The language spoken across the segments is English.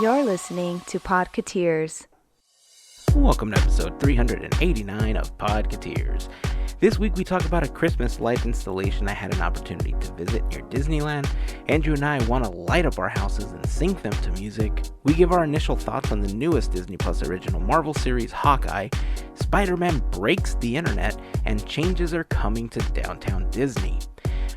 You're listening to Podketeers. Welcome to episode 389 of Podketeers. This week we talk about a Christmas light installation I had an opportunity to visit near Disneyland. Andrew and I want to light up our houses and sync them to music. We give our initial thoughts on the newest Disney Plus original Marvel series, Hawkeye. Spider-Man breaks the internet, and changes are coming to downtown Disney.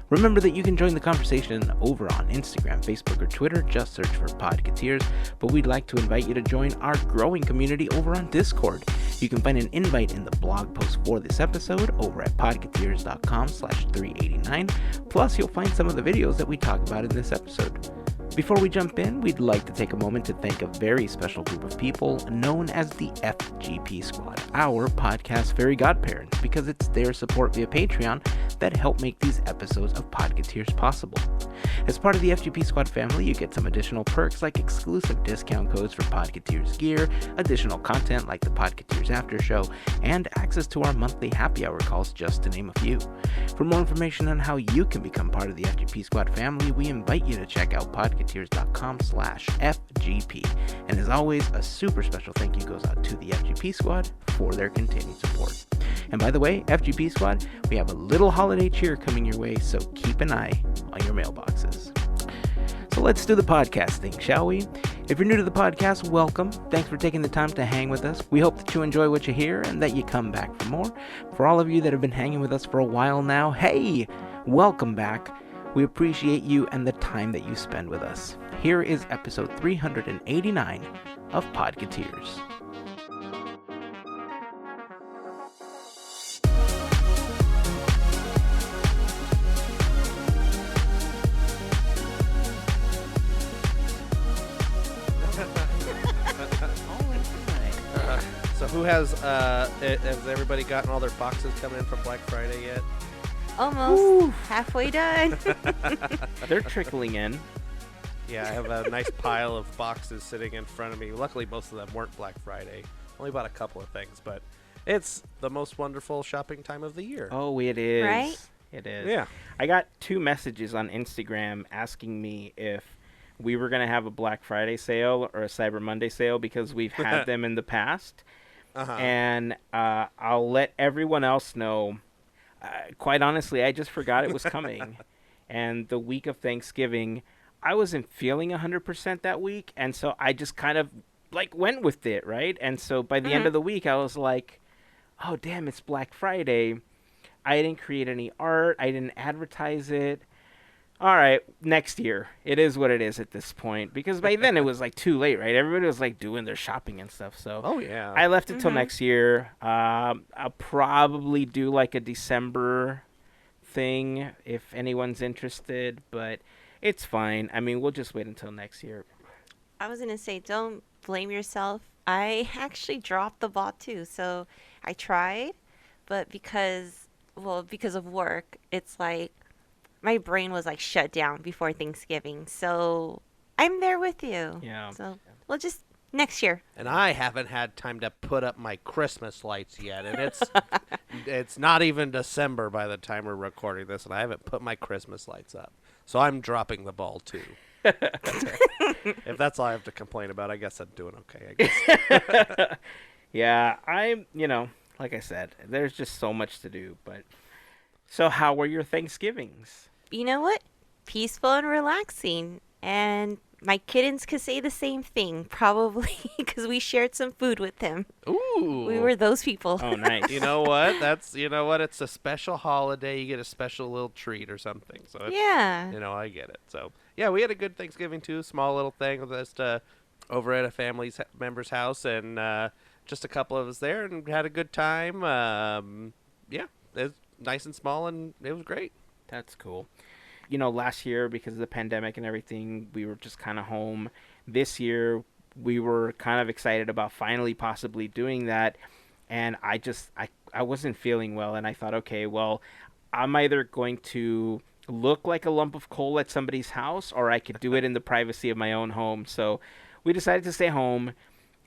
Remember that you can join the conversation over on Instagram, Facebook, or Twitter. Just search for Podketeers. But we'd like to invite you to join our growing community over on Discord. You can find an invite in the blog post for this episode over at podketeers.com/389. Plus, you'll find some of the videos that we talk about in this episode. Before we jump in, we'd like to take a moment to thank a very special group of people known as the FGP Squad, our podcast Fairy Godparents, because it's their support via Patreon that help make these episodes of Podketeers possible. As part of the FGP Squad family, you get some additional perks like exclusive discount codes for Podketeers gear, additional content like the Podketeers After Show, and access to our monthly happy hour calls, just to name a few. For more information on how you can become part of the FGP Squad family, we invite you to check out podketeers.com/FGP. And as always, a super special thank you goes out to the FGP Squad for their continued support. And by the way, FGP Squad, we have a little holiday cheer coming your way, so keep an eye on your mailboxes. So let's do the podcast thing, shall we? If you're new to the podcast, welcome. Thanks for taking the time to hang with us. We hope that you enjoy what you hear and that you come back for more. For all of you that have been hanging with us for a while now, hey, welcome back. We appreciate you and the time that you spend with us. Here is episode 389 of Podketeers. So who has everybody gotten all their boxes coming in from Black Friday yet? Almost. Ooh. Halfway done. They're trickling in. Yeah, I have a nice pile of boxes sitting in front of me. Luckily, most of them weren't Black Friday. Only bought a couple of things, but it's the most wonderful shopping time of the year. Oh, it is. Right? It is. Yeah. I got 2 messages on Instagram asking me if we were going to have a Black Friday sale or a Cyber Monday sale because we've had them in the past. Uh-huh. And I'll let everyone else know. Quite honestly, I just forgot it was coming. And the week of Thanksgiving, I wasn't feeling 100% that week. And so I just kind of went with it, right? And so by the end of the week, I was like, oh, damn, it's Black Friday. I didn't create any art. I didn't advertise it. All right, next year. It is what it is at this point. Because by then it was too late, right? Everybody was doing their shopping and stuff. So Oh, yeah. I left it till next year. I'll probably do a December thing if anyone's interested, but it's fine. I mean, we'll just wait until next year. I was going to say, don't blame yourself. I actually dropped the ball too. So I tried, but because of work, it's my brain was shut down before Thanksgiving. So I'm there with you. Yeah. So we'll just next year. And I haven't had time to put up my Christmas lights yet. And it's not even December by the time we're recording this, and I haven't put my Christmas lights up. So I'm dropping the ball too. If that's all I have to complain about, I guess I'm doing okay, I guess. Yeah, like I said, there's just so much to do. But so how were your Thanksgivings? You know what? Peaceful and relaxing. And my kittens could say the same thing, probably, because we shared some food with them. Ooh. We were those people. Oh, nice. You know what? It's a special holiday. You get a special little treat or something. So it's, Yeah. I get it. So yeah, we had a good Thanksgiving too. Small little thing just over at a family member's house, and just a couple of us there, and had a good time. Yeah, it was nice and small, and it was great. That's cool. Last year, because of the pandemic and everything, we were just kind of home. This year, we were kind of excited about finally possibly doing that. And I wasn't feeling well. And I thought, okay, well, I'm either going to look like a lump of coal at somebody's house, or I could do it in the privacy of my own home. So we decided to stay home.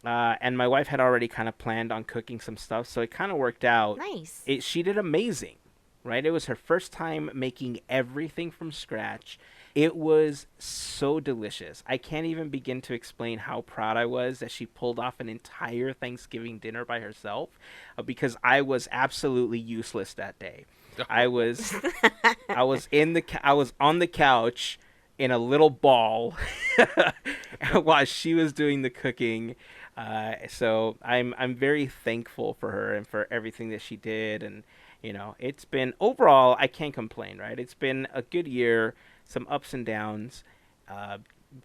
And my wife had already kind of planned on cooking some stuff. So it kind of worked out. Nice. She did amazing. Right? It was her first time making everything from scratch. It was so delicious. I can't even begin to explain how proud I was that she pulled off an entire Thanksgiving dinner by herself, because I was absolutely useless that day. I was I was on the couch in a little ball while she was doing the cooking. So I'm very thankful for her and for everything that she did, and it's been overall, I can't complain, right? It's been a good year, some ups and downs,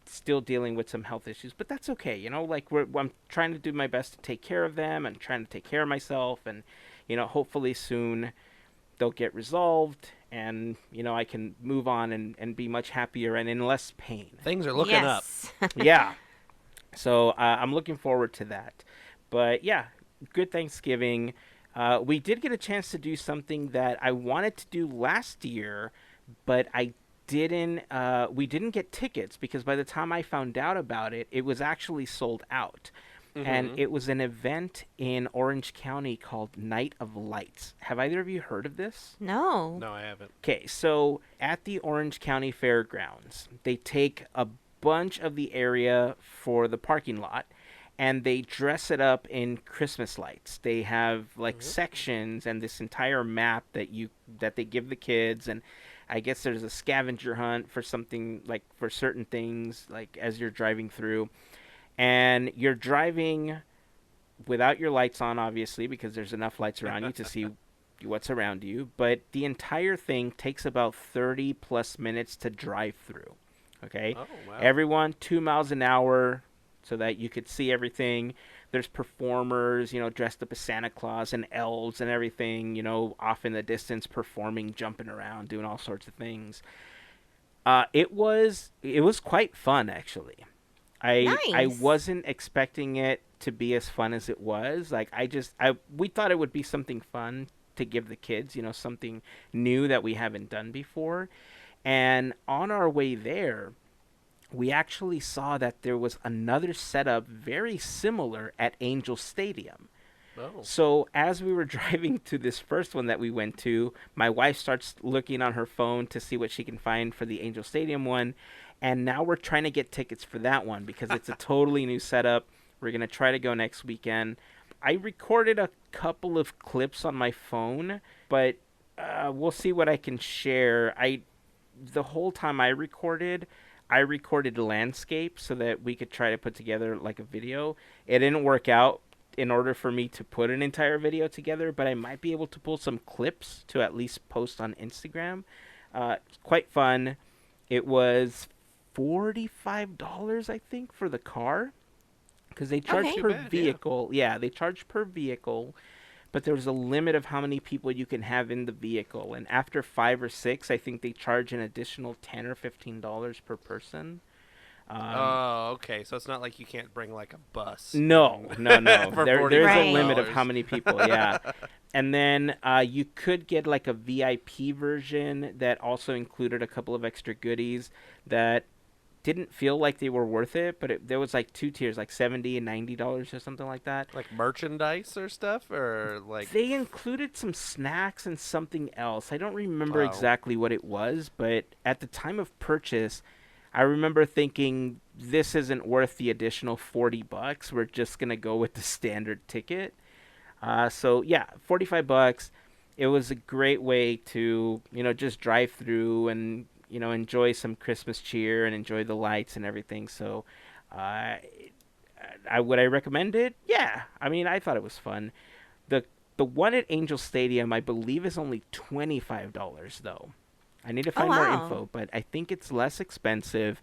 still dealing with some health issues, but that's okay. Like I'm trying to do my best to take care of them and trying to take care of myself, and hopefully soon they'll get resolved, and I can move on and be much happier and in less pain. Things are looking up. Yeah. So I'm looking forward to that. But yeah, good Thanksgiving. We did get a chance to do something that I wanted to do last year, but we didn't get tickets because by the time I found out about it, it was actually sold out. Mm-hmm. And it was an event in Orange County called Night of Lights. Have either of you heard of this? No. No, I haven't. Okay, so at the Orange County Fairgrounds, they take a bunch of the area for the parking lot, and they dress it up in Christmas lights. They have like sections and this entire map that they give the kids, and I guess there's a scavenger hunt for something, like for certain things, like as you're driving through. And you're driving without your lights on, obviously, because there's enough lights around you to see what's around you. But the entire thing takes about 30 plus minutes to drive through. Okay? Oh, wow. Everyone 2 miles an hour so that you could see everything. There's performers, dressed up as Santa Claus and elves and everything, off in the distance performing, jumping around, doing all sorts of things. It was quite fun, actually. Nice. I wasn't expecting it to be as fun as it was. Like we thought it would be something fun to give the kids, something new that we haven't done before. And on our way there, we actually saw that there was another setup very similar at Angel Stadium. Oh. So as we were driving to this first one that we went to, my wife starts looking on her phone to see what she can find for the Angel Stadium one. And now we're trying to get tickets for that one because it's a totally new setup. We're going to try to go next weekend. I recorded a couple of clips on my phone, but we'll see what I can share. The whole time I recorded landscape so that we could try to put together like a video. It didn't work out in order for me to put an entire video together, but I might be able to pull some clips to at least post on Instagram. It's quite fun. It was $45, I think, for the car, because they charge per vehicle. Yeah, they charge per vehicle, but there's a limit of how many people you can have in the vehicle, and after 5 or 6, I think they charge an additional $10 or $15 per person. Oh, okay. So it's not like you can't bring like a bus. No. There's a limit of $40. how many people. Yeah. And then you could get like a VIP version that also included a couple of extra goodies that didn't feel like they were worth it, but there was like 2 tiers, like $70 and $90 or something like that. Like merchandise or stuff, or like they included some snacks and something else. I don't remember exactly what it was, but at the time of purchase, I remember thinking this isn't worth the additional $40. We're just gonna go with the standard ticket. So yeah, $45. It was a great way to just drive through and enjoy some Christmas cheer and enjoy the lights and everything. So, would I recommend it? Yeah. I mean, I thought it was fun. The one at Angel Stadium, I believe, is only $25 though. I need to find more info, but I think it's less expensive.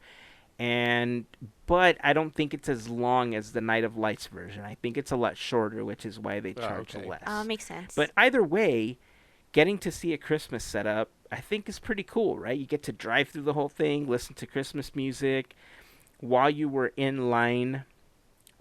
But I don't think it's as long as the Night of Lights version. I think it's a lot shorter, which is why they charge less. Oh, makes sense. But either way, getting to see a Christmas setup, I think is pretty cool, right? You get to drive through the whole thing, listen to Christmas music. While you were in line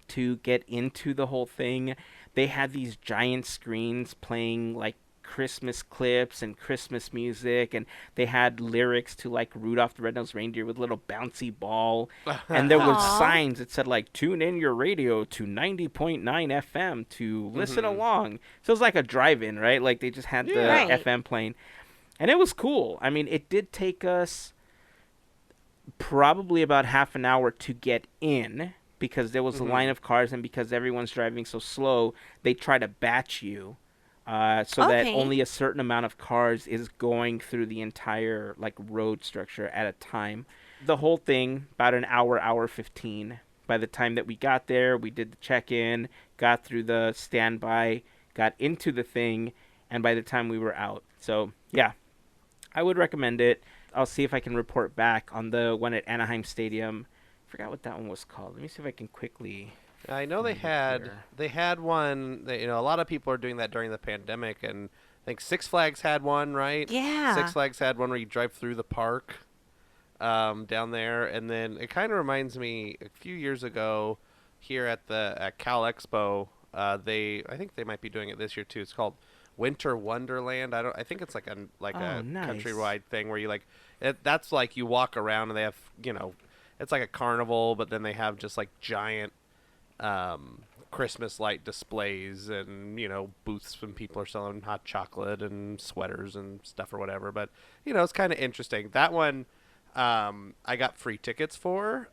to get into the whole thing, they had these giant screens playing like Christmas clips and Christmas music, and they had lyrics to like Rudolph the Red-Nosed Reindeer with a little bouncy ball. And there were signs that said like, tune in your radio to 90.9 FM to listen along. So it was like a drive-in, right? Like they just had the FM playing. And it was cool. I mean, it did take us probably about half an hour to get in because there was a line of cars, and because everyone's driving so slow, they try to batch you so that Okay. only a certain amount of cars is going through the entire like road structure at a time. The whole thing, about an hour 15. By the time that we got there, we did the check-in, got through the standby, got into the thing, and by the time we were out. So, yeah, I would recommend it. I'll see if I can report back on the one at Anaheim Stadium. I forgot what that one was called. Let me see if I can quickly... I know they find it had here. one. You know, a lot of people are doing that during the pandemic, and I think Six Flags had one, right? Yeah. Six Flags had one where you drive through the park down there, and then it kind of reminds me a few years ago here at Cal Expo. I think they might be doing it this year too. It's called Winter Wonderland. I think it's like a nice. countrywide thing where you that's like you walk around and they have, you know, it's like a carnival, but then they have just like giant Christmas light displays and, you know, booths when people are selling hot chocolate and sweaters and stuff or whatever. But, you know, it's kind of interesting. That one I got free tickets for.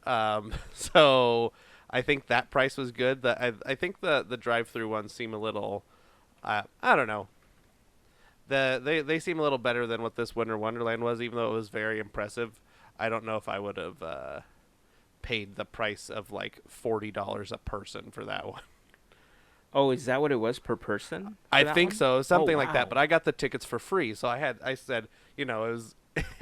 So I think that price was good. I think the drive-through ones seem a little, I don't know. They seem a little better than what this Winter Wonderland was, even though it was very impressive. I don't know if I would have paid the price of like $40 a person for that one. Oh, is that what it was per person? I that think one? so, something Oh, like that. wow. But I got the tickets for free, so I said, you know, it was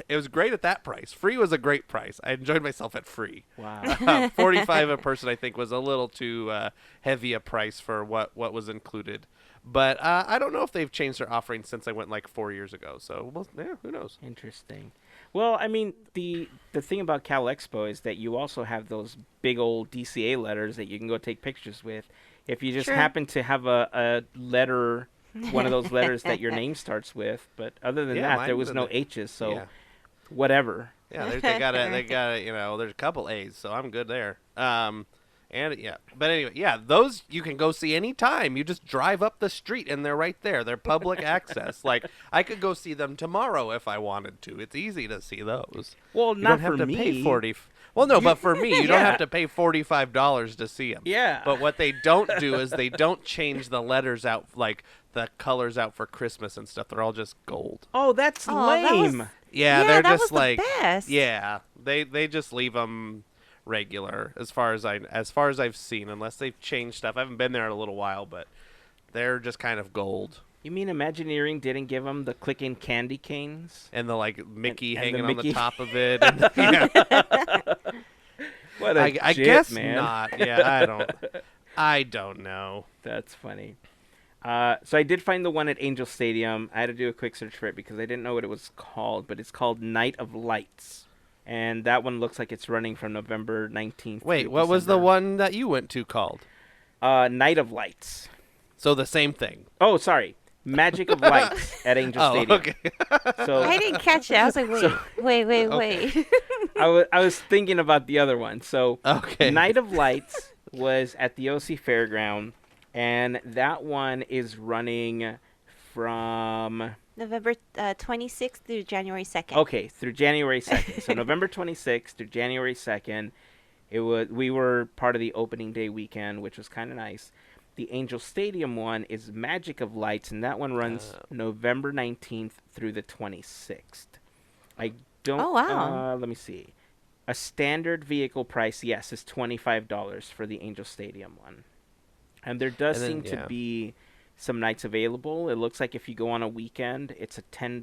it was great at that price. Free was a great price. I enjoyed myself at free. Wow. 45 a person, I think, was a little too heavy a price for what was included. But I don't know if they've changed their offering since I went like 4 years ago. So, well, yeah, who knows? Interesting. Well, I mean, the thing about Cal Expo is that you also have those big old DCA letters that you can go take pictures with. If you just Sure. happen to have a letter, one of those letters that your name starts with, but other than Yeah, that, mine there was did no that. H's, so Yeah. whatever. Yeah, they got you know, there's a couple A's, so I'm good there. And yeah, but anyway, yeah, those you can go see anytime. You just drive up the street and they're right there. They're public access. Like I could go see them tomorrow if I wanted to. It's easy to see those. Well, You not don't have for to me. pay 40. Well, no, but for me, you don't Yeah. have to pay $45 to see them. Yeah. But what they don't do is they don't change the letters out, like the colors out for Christmas and stuff. They're all just gold. Oh, that's Oh, that was- lame. Yeah, Yeah, they're that just was the like best. yeah, they just leave them regular as far as I've seen, unless they've changed stuff. I haven't been there in a little while, but they're just kind of gold. You mean Imagineering didn't give them the clicking candy canes? And the like Mickey And the hanging on the Mickey. top of it. And, yeah. What a I jit, guess man. not. Yeah, I don't know. That's funny. So I did find the one at Angel Stadium. I had to do a quick search for it because I didn't know what it was called, but it's called Night of Lights. And that one looks like it's running from November 19th. Wait, through what was the December. one that you went to called? Night of Lights. So the same thing. Oh, sorry. Magic of Lights at Angel Oh, Stadium. okay. So I didn't catch it. I was like, wait, Okay. I was thinking about the other one. So Okay. Night of Lights was at the OC Fairground, and that one is running from November 26th through January 2nd. okay through January 2nd. So November 26th through January 2nd. We were part of the opening day weekend, which was kind of nice. The Angel Stadium one is Magic of Lights, and that one runs November 19th through the 26th. I don't. Oh, wow. Let me see. A standard vehicle price, yes, is $25 for the Angel Stadium one, and there does And then, seem yeah. to be some nights available. It looks like if you go on a weekend, it's a $10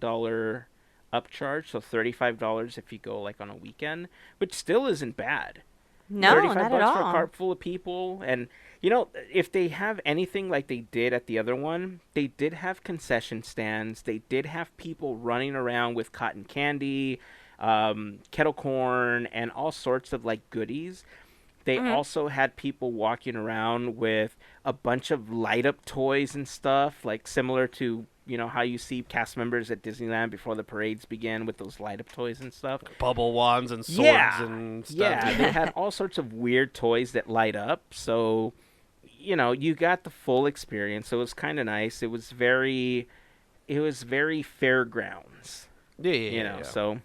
upcharge, so $35 if you go like on a weekend, which still isn't bad. No, 35 not bucks at for a all. cart full of people. And you know, if they have anything like they did at the other one, they did have concession stands. They did have people running around with cotton candy, kettle corn, and all sorts of like goodies. They also had people walking around with a bunch of light up toys and stuff, like similar to, you know, how you see cast members at Disneyland before the parades begin with those light up toys and stuff. Bubble wands and swords Yeah, and stuff. yeah, they had all sorts of weird toys that light up. So, you know, you got the full experience. So it was kind of nice. It was very fairgrounds. Yeah, You know, so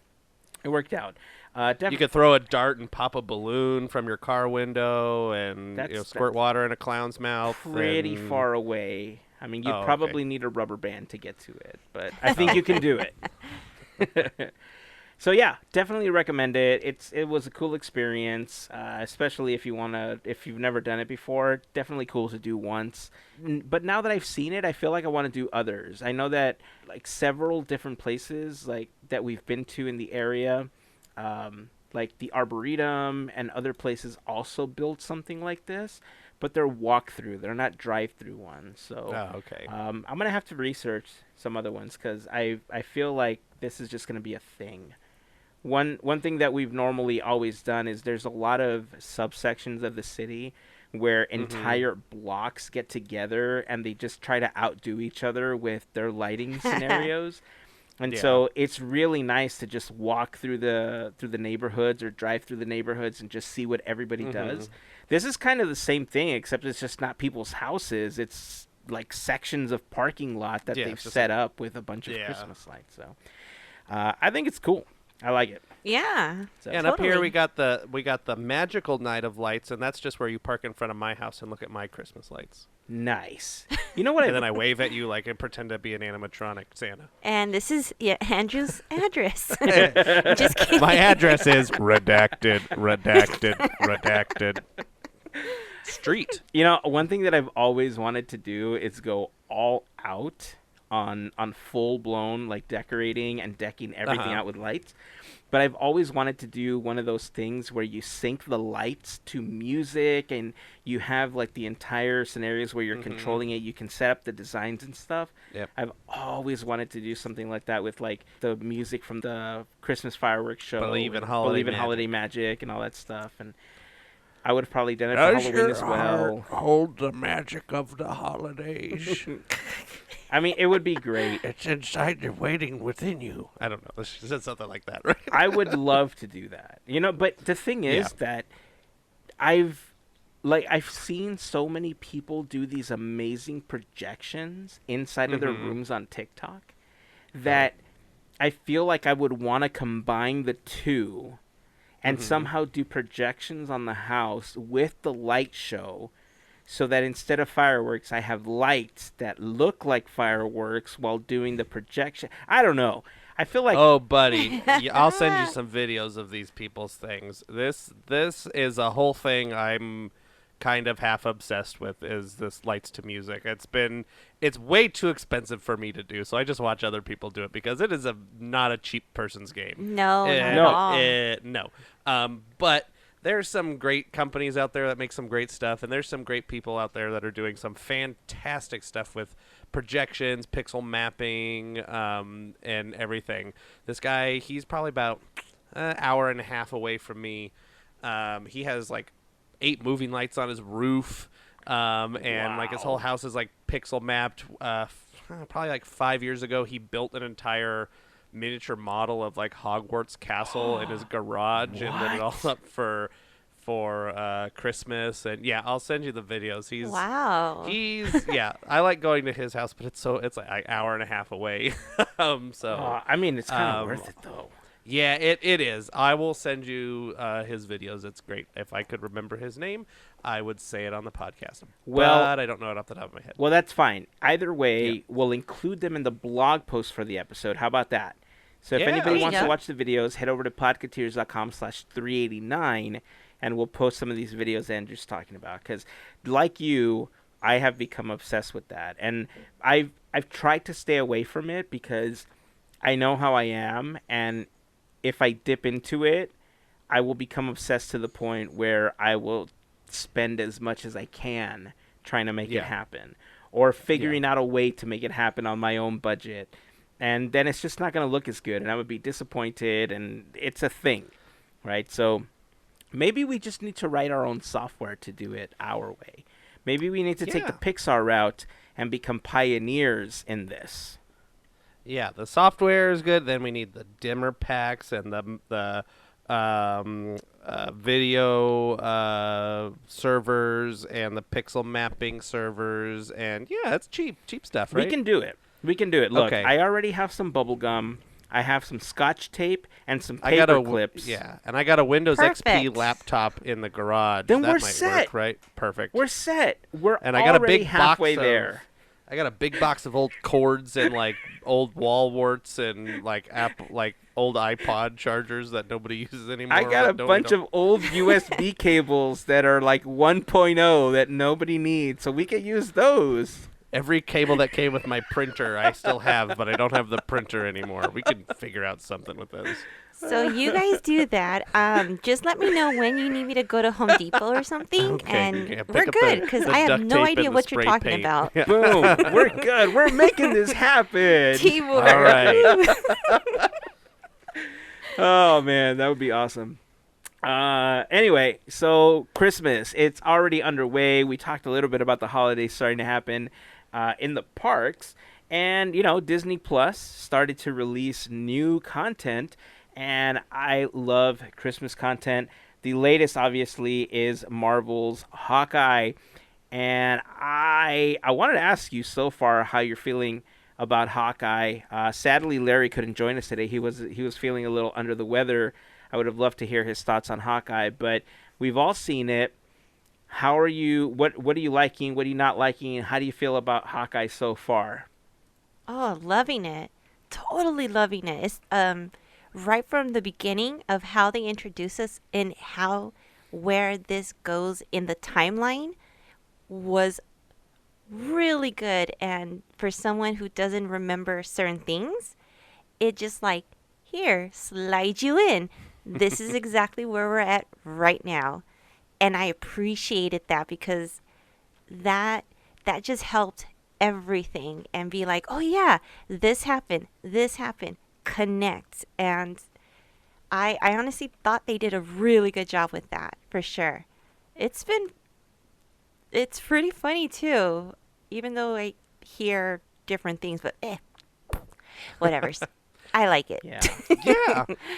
it worked out. You could throw a dart and pop a balloon from your car window and squirt water in a clown's mouth. Pretty far away. I mean, you'd Oh, probably okay. need a rubber band to get to it, but I think you can do it. So yeah, definitely recommend it. It was a cool experience, especially if you've never done it before. Definitely cool to do once. But now that I've seen it, I feel like I want to do others. I know that like several different places like that we've been to in the area, like the Arboretum and other places also built something like this, but they're walk-through. They're not drive-through ones. So okay. I'm gonna have to research some other ones because I feel like this is just gonna be a thing. One thing that we've normally always done is there's a lot of subsections of the city where entire blocks get together and they just try to outdo each other with their lighting scenarios. And so it's really nice to just walk through the neighborhoods or drive through the neighborhoods and just see what everybody does. This is kind of the same thing, except it's just not people's houses. It's like sections of parking lot that they've set up with a bunch of Christmas lights. So I think it's cool. I like it. Yeah. So. And up here we got the magical night of lights, and that's just where you park in front of my house and look at my Christmas lights. Nice. You know what? And then I wave at you like and pretend to be an animatronic Santa. And this is Andrew's address. Just kidding. My address is redacted. Street. You know, one thing that I've always wanted to do is go all out on full blown like decorating and decking everything out with lights. But I've always wanted to do one of those things where you sync the lights to music and you have like the entire scenarios where you're controlling it. You can set up the designs and stuff. Yep. I've always wanted to do something like that with like the music from the Christmas fireworks show. Believe in Holiday Magic and all that stuff. And I would have probably done it for Halloween as well. Hold the magic of the holidays. I mean, it would be great. It's inside you, waiting within you. I don't know. She said something like that, right? I would love to do that. You know, but the thing is that I've seen so many people do these amazing projections inside of their rooms on TikTok that I feel like I would want to combine the two and somehow do projections on the house with the light show. So that instead of fireworks, I have lights that look like fireworks while doing the projection. I don't know. I feel like... Oh, buddy. I'll send you some videos of these people's things. This is a whole thing I'm kind of half obsessed with, is this lights to music. It's way too expensive for me to do, so I just watch other people do it because it is not a cheap person's game. No, not at all. No. But... there's some great companies out there that make some great stuff, and there's some great people out there that are doing some fantastic stuff with projections, pixel mapping, and everything. This guy, he's probably about an hour and a half away from me. He has like 8 moving lights on his roof, and like his whole house is like pixel mapped. Probably like 5 years ago, he built an entire miniature model of like Hogwarts Castle in his garage and did it all up for Christmas. And I'll send you the videos. He's I like going to his house, but it's like an hour and a half away. I mean, it's kind of worth it though. Yeah, it is. I will send you his videos. It's great. If I could remember his name, I would say it on the podcast. But I don't know it off the top of my head. Well, that's fine. Either way, we'll include them in the blog post for the episode. How about that? So if anybody wants to watch the videos, head over to podketeers.com/389, and we'll post some of these videos Andrew's talking about. Because, like you, I have become obsessed with that. And I've tried to stay away from it because I know how I am, and if I dip into it, I will become obsessed to the point where I will spend as much as I can trying to make it happen, or figuring out a way to make it happen on my own budget. And then it's just not going to look as good, and I would be disappointed, and it's a thing, right? So maybe we just need to write our own software to do it our way. Maybe we need to take the Pixar route and become pioneers in this. Yeah, the software is good. Then we need the dimmer packs and the video servers and the pixel mapping servers. And it's cheap stuff, right? We can do it. Look, Okay. I already have some bubble gum. I have some Scotch tape and some I got paper a clips. Yeah, and I got a Windows XP Perfect. laptop in the garage. Then that we're might set. work, right? Perfect. We're set. We're And I got a already big halfway box there. I got a big box of old cords and like old wall warts and like old iPod chargers that nobody uses anymore. I got a bunch of old USB cables that are like 1.0 that nobody needs, so we could use those. Every cable that came with my printer I still have, but I don't have the printer anymore. We can figure out something with those. So you guys do that. Just let me know when you need me to go to Home Depot or something, Okay, and yeah, pick we're up good the- because the I have duct no tape and idea the what you're spray talking paint. about. Yeah. Boom. We're good. We're making this happen. Teamwork. All right. Oh, man. That would be awesome. Anyway, so Christmas, it's already underway. We talked a little bit about the holidays starting to happen in the parks. And, Disney Plus started to release new content. And I love Christmas content. The latest, obviously, is Marvel's Hawkeye. And I wanted to ask you so far how you're feeling about Hawkeye. Sadly, Larry couldn't join us today. He was feeling a little under the weather. I would have loved to hear his thoughts on Hawkeye, but we've all seen it. How are you? What are you liking? What are you not liking? And how do you feel about Hawkeye so far? Oh, loving it. Totally loving it. It's right from the beginning of how they introduce us and where this goes in the timeline was really good. And for someone who doesn't remember certain things, it just like, here, slide you in. This is exactly where we're at right now. And I appreciated that because that just helped everything and be like, oh yeah, this happened, connect. And I honestly thought they did a really good job with that, for sure. It's pretty funny too, even though I hear different things, but whatever. I like it. Yeah.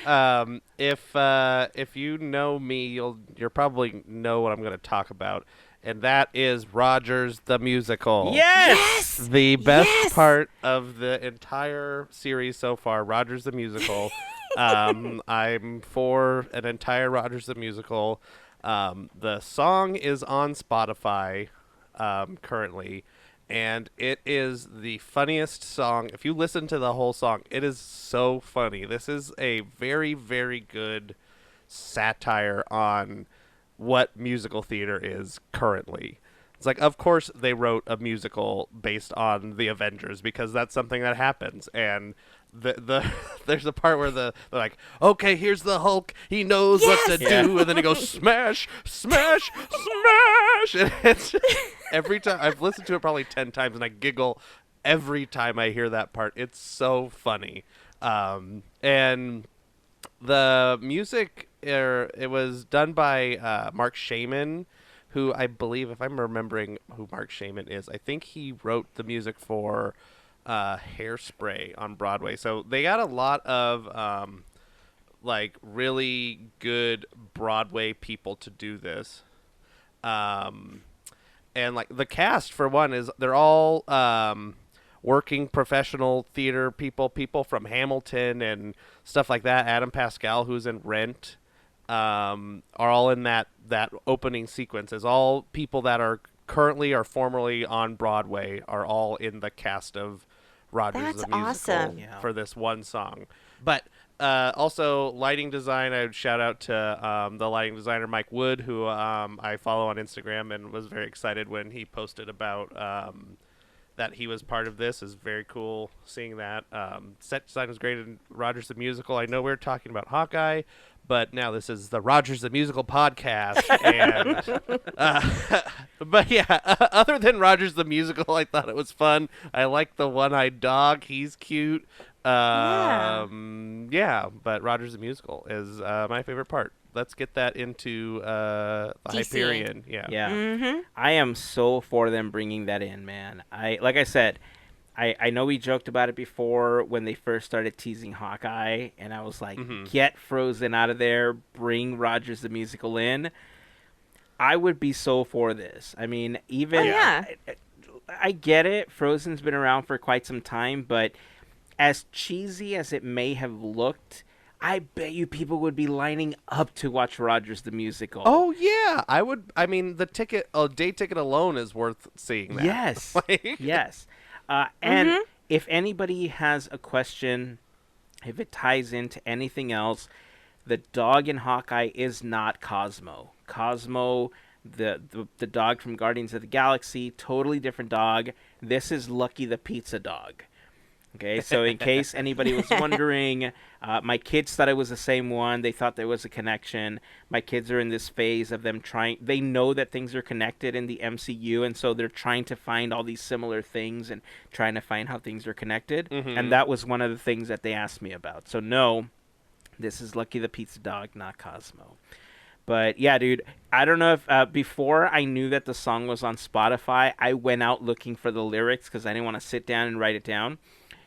Yeah. If you know me, you'll probably know what I'm going to talk about, and that is Rogers the Musical. Yes. The best Yes! part of the entire series so far, Rogers the Musical. I'm for an entire Rogers the Musical. The song is on Spotify currently. And it is the funniest song. If you listen to the whole song, it is so funny. This is a very, very good satire on what musical theater is currently. It's like, of course, they wrote a musical based on the Avengers because that's something that happens. And there's a part where they're like, okay, here's the Hulk. He knows what to do, and then he goes smash, smash, smash. And it's every time I've listened to it probably 10 times, and I giggle every time I hear that part. It's so funny. And the music, it was done by Mark Shaman, who I believe, if I'm remembering who Mark Shaman is, I think he wrote the music for Hairspray on Broadway. So they got a lot of like really good Broadway people to do this. And like the cast, for one, they're all working professional theater people from Hamilton and stuff like that. Adam Pascal, who's in Rent, are all in that opening sequence. Is all people that are currently or formerly on Broadway are all in the cast of Rogers That's the Musical awesome. Yeah. for this one song. But also lighting design, I would shout out to the lighting designer Mike Wood, who I follow on Instagram, and was very excited when he posted about that he was part of this. Is very cool seeing that. Set design was great in Rogers the Musical. I know we were talking about Hawkeye, but now this is the Rogers the Musical podcast. And but yeah, other than Rogers the Musical, I thought it was fun. I like the one-eyed dog. He's cute. Yeah, but Rogers the Musical is my favorite part. Let's get that into the DC. Hyperion. Yeah. Mm-hmm. I am so for them bringing that in, man. Like I said, I know we joked about it before when they first started teasing Hawkeye, and I was like, get Frozen out of there, bring Rogers the Musical in. I would be so for this. I mean, even Oh, yeah. I get it. Frozen's been around for quite some time, but as cheesy as it may have looked, I bet you people would be lining up to watch Rogers the Musical. Oh yeah, I would. I mean, the ticket, a day ticket alone is worth seeing that. Yes, Like- yes. And if anybody has a question, if it ties into anything else, the dog in Hawkeye is not Cosmo. Cosmo, the dog from Guardians of the Galaxy, totally different dog. This is Lucky the pizza dog. Okay, so in case anybody was wondering, my kids thought it was the same one. They thought there was a connection. My kids are in this phase of them they know that things are connected in the MCU, and so they're trying to find all these similar things and trying to find how things are connected. And that was one of the things that they asked me about. So no, this is Lucky the Pizza Dog, not Cosmo. But yeah, dude, I don't know if before I knew that the song was on Spotify, I went out looking for the lyrics because I didn't want to sit down and write it down.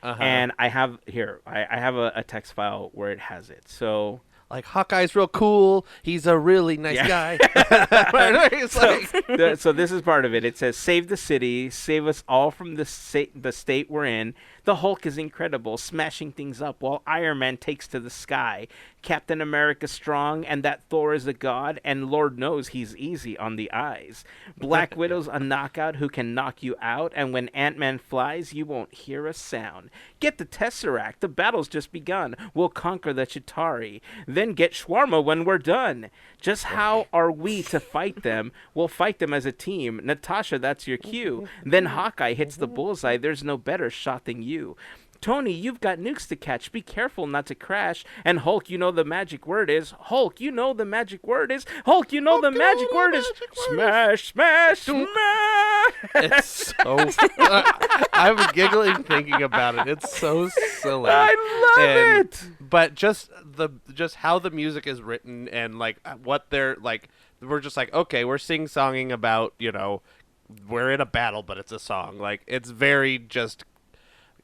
And I have I have a text file where it has it. So Like, Hawkeye's real cool. He's a really nice guy. It's like... so this is part of it. It says, save the city, save us all from the state we're in. The Hulk is incredible, smashing things up while Iron Man takes to the sky. Captain America strong, and that Thor is a god, and Lord knows he's easy on the eyes. Black Widow's a knockout who can knock you out, and when Ant-Man flies, you won't hear a sound. Get the Tesseract, the battle's just begun. We'll conquer the Chitauri. Then get Shawarma when we're done. Just how are we to fight them? We'll fight them as a team. Natasha, that's your cue. Then Hawkeye hits the bullseye. There's no better shot than you. Tony, you've got nukes to catch. Be careful not to crash. And Hulk, you know the magic word is. Hulk, you know the magic word is. Hulk, you know the magic word is. Smash, smash, smash. It's so... I'm giggling thinking about it. It's so silly. I love it. But just how the music is written and like what they're like, we're just like, okay, we're sing-songing about, you know, we're in a battle, but it's a song. Like, it's very just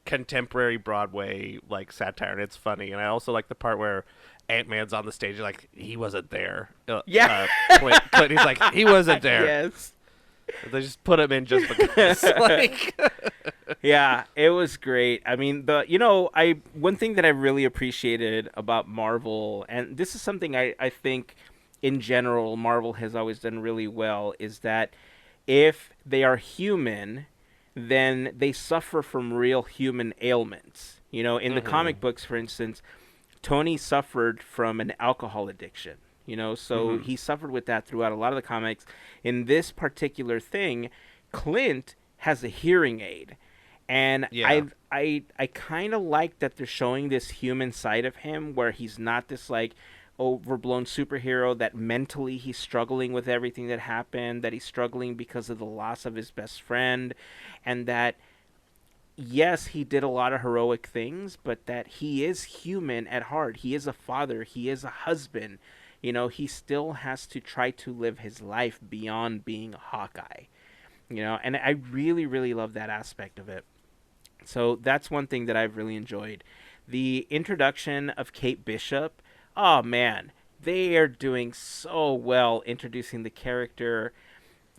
contemporary Broadway like satire, and it's funny. And I also like the part where Ant-Man's on the stage, like, he wasn't there. Clint, he's like, he wasn't there. Yes. They just put him in just because. Like, yeah, it was great. I mean, one thing that I really appreciated about Marvel, and this is something I think in general Marvel has always done really well, is that if they are human, then they suffer from real human ailments. You know, in the comic books, for instance, Tony suffered from an alcohol addiction. You know, so he suffered with that throughout a lot of the comics. In this particular thing, Clint has a hearing aid. And I kind of like that they're showing this human side of him where he's not this, like, overblown superhero, that mentally he's struggling with everything that happened, that he's struggling because of the loss of his best friend, and that, yes, he did a lot of heroic things, but that he is human at heart. He is a father. He is a husband. You know, he still has to try to live his life beyond being a Hawkeye. You know, and I really, really love that aspect of it. So that's one thing that I've really enjoyed. The introduction of Kate Bishop, oh man, they are doing so well introducing the character.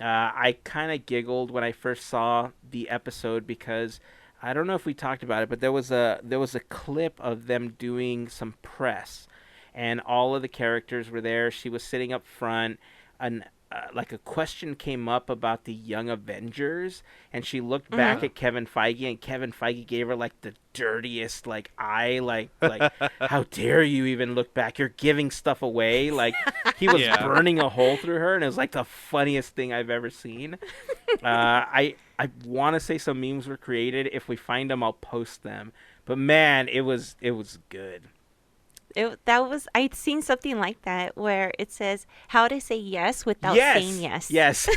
I kind of giggled when I first saw the episode because I don't know if we talked about it, but there was a clip of them doing some press, and all of the characters were there. She was sitting up front, and like a question came up about the Young Avengers, and she looked back at Kevin Feige, and Kevin Feige gave her like the dirtiest like eye, like how dare you even look back? You're giving stuff away. Like, he was burning a hole through her, and it was like the funniest thing I've ever seen. I want to say some memes were created. If we find them, I'll post them. But man, it was good. I'd seen something like that where it says how to say yes without saying yes. Yes.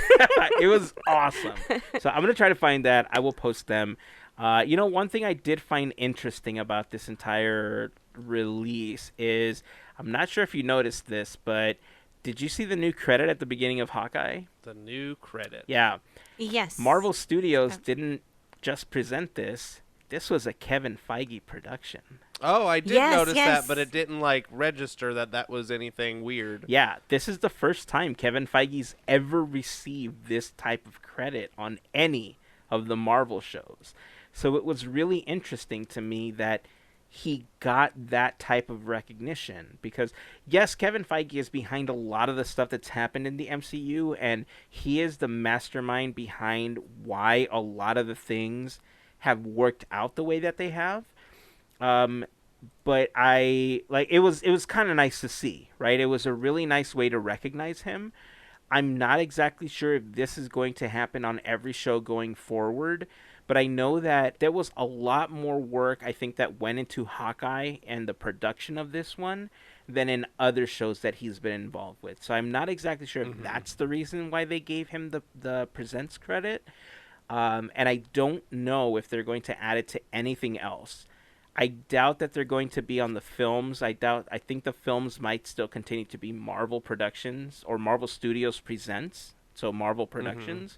It was awesome. So I'm going to try to find that. I will post them. You know, one thing I did find interesting about this entire release is, I'm not sure if you noticed this, but did you see the new credit at the beginning of Hawkeye? the new credit. Yeah. Yes. Marvel Studios didn't just present this. This was a Kevin Feige production. Oh, I did Yes, notice yes. that, but it didn't like register that was anything weird. Yeah, this is the first time Kevin Feige's ever received this type of credit on any of the Marvel shows. So it was really interesting to me that he got that type of recognition because, yes, Kevin Feige is behind a lot of the stuff that's happened in the MCU, and he is the mastermind behind why a lot of the things have worked out the way that they have. But it was kind of nice to see, right? It was a really nice way to recognize him. I'm not exactly sure if this is going to happen on every show going forward, but I know that there was a lot more work, I think, that went into Hawkeye and the production of this one than in other shows that he's been involved with. So I'm not exactly sure if that's the reason why they gave him the presents credit. And I don't know if they're going to add it to anything else. I doubt that they're going to be on the films. I think the films might still continue to be Marvel Productions or Marvel Studios Presents, so Marvel Productions.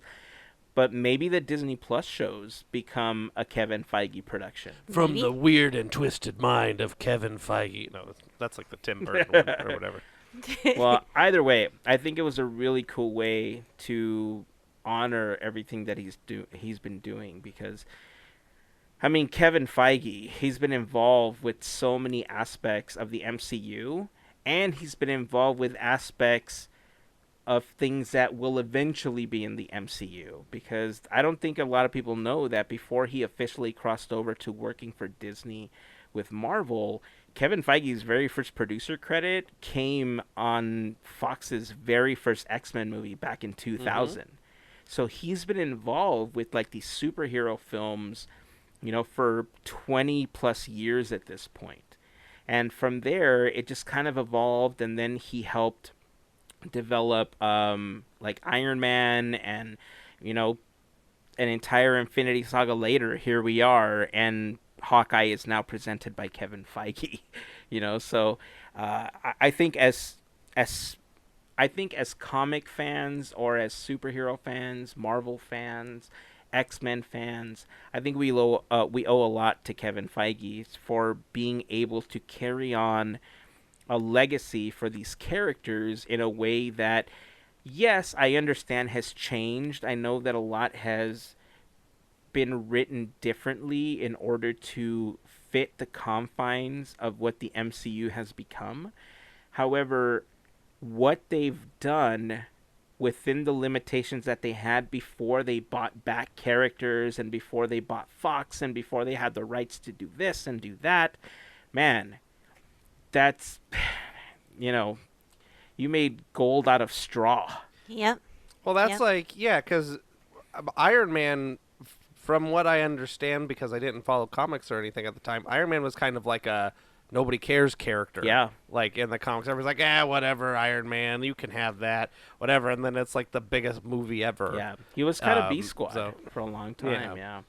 But maybe the Disney Plus shows become a Kevin Feige production. From Maybe. the weird and twisted mind of Kevin Feige. No, that's like the Tim Burton one or whatever. Well, either way, I think it was a really cool way to honor everything that he's been doing because, I mean, Kevin Feige, he's been involved with so many aspects of the MCU, and he's been involved with aspects of things that will eventually be in the MCU, because I don't think a lot of people know that before he officially crossed over to working for Disney with Marvel, Kevin Feige's very first producer credit came on Fox's very first X-Men movie back in 2000. So he's been involved with like these superhero films, you know, for 20 plus years at this point. And from there, it just kind of evolved, and then he helped develop like Iron Man, and you know, an entire Infinity Saga later, here we are, and Hawkeye is now presented by Kevin Feige. You know, so I think as comic fans or as superhero fans, Marvel fans, X-Men fans, I think we owe a lot to Kevin Feige for being able to carry on a legacy for these characters in a way that, yes, I understand has changed. I know that a lot has been written differently in order to fit the confines of what the MCU has become. However, what they've done within the limitations that they had before they bought back characters and before they bought Fox and before they had the rights to do this and do that, man, that's, you know, you made gold out of straw. Yep. Well, that's Yep. like, yeah, because Iron Man, from what I understand, because I didn't follow comics or anything at the time, Iron Man was kind of like a nobody cares character. Yeah. Like in the comics, everybody's like, whatever, Iron Man, you can have that, whatever. And then it's like the biggest movie ever. Yeah, he was kind of B Squad for a long time, yeah.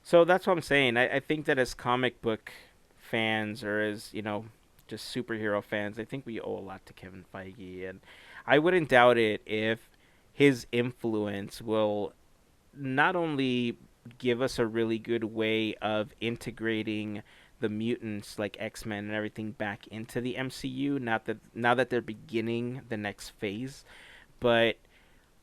So that's what I'm saying. I think that as comic book fans, or as, you know, just superhero fans, I think we owe a lot to Kevin Feige, and I wouldn't doubt it if his influence will not only give us a really good way of integrating the mutants like X-Men and everything back into the MCU, now that they're beginning the next phase, but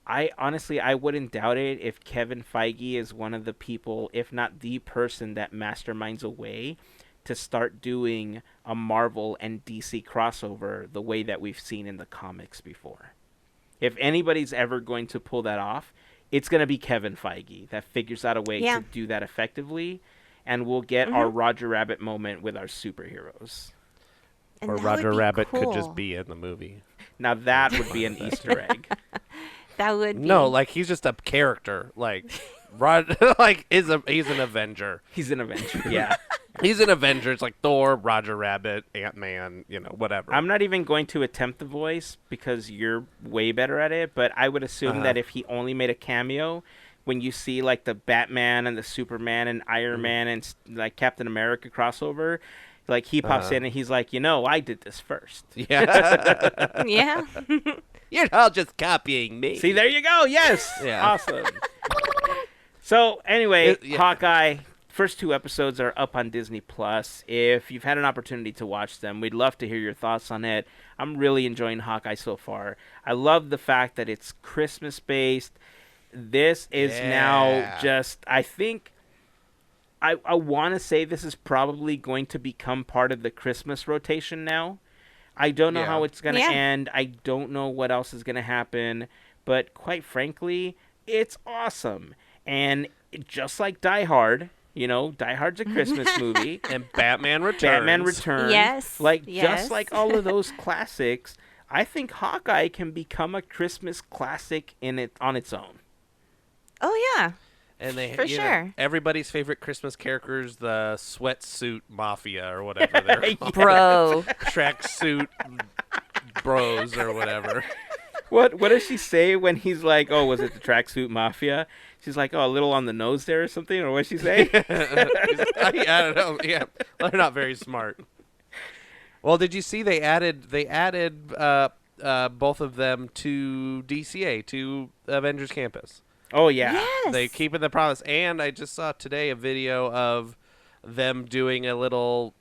I wouldn't doubt it if Kevin Feige is one of the people, if not the person, that masterminds a way to start doing a Marvel and DC crossover the way that we've seen in the comics before. If anybody's ever going to pull that off, it's going to be Kevin Feige that figures out a way to do that effectively, and we'll get our Roger Rabbit moment with our superheroes. And or that Roger would be Rabbit cool. could just be in the movie. Now that would be an Easter egg. That would be. No, like he's just a character. Like like he's an Avenger. He's an Avenger, yeah. He's an Avenger. It's like Thor, Roger Rabbit, Ant-Man, you know, whatever. I'm not even going to attempt the voice because you're way better at it, but I would assume that if he only made a cameo, when you see like the Batman and the Superman and Iron Man and like Captain America crossover, like he pops in and he's like, you know, I did this first. Yeah. Yeah. You're all just copying me. See, there you go. Yes. Yeah. Awesome. So anyway, Yeah. Hawkeye, first 2 episodes are up on Disney Plus. If you've had an opportunity to watch them, we'd love to hear your thoughts on it. I'm really enjoying Hawkeye so far. I love the fact that it's Christmas based. This is now just, I think I want to say this is probably going to become part of the Christmas rotation now. I don't know how it's going to end. I don't know what else is going to happen. But quite frankly, it's awesome. And just like Die Hard, Die Hard's a Christmas movie. And Batman Returns. Yes. Just like all of those classics, I think Hawkeye can become a Christmas classic on its own. Oh, yeah. And they, For sure. Everybody's favorite Christmas characters, the sweatsuit mafia or whatever they're called. Bro. Tracksuit bros or whatever. What does she say when he's like, oh, was it the tracksuit mafia? She's like, oh, a little on the nose there or something? Or what she say? I don't know. Yeah, they're not very smart. Well, did you see they added both of them to DCA, to Avengers Campus? Oh, yeah. Yes. They keeping the promise. And I just saw today a video of them doing a little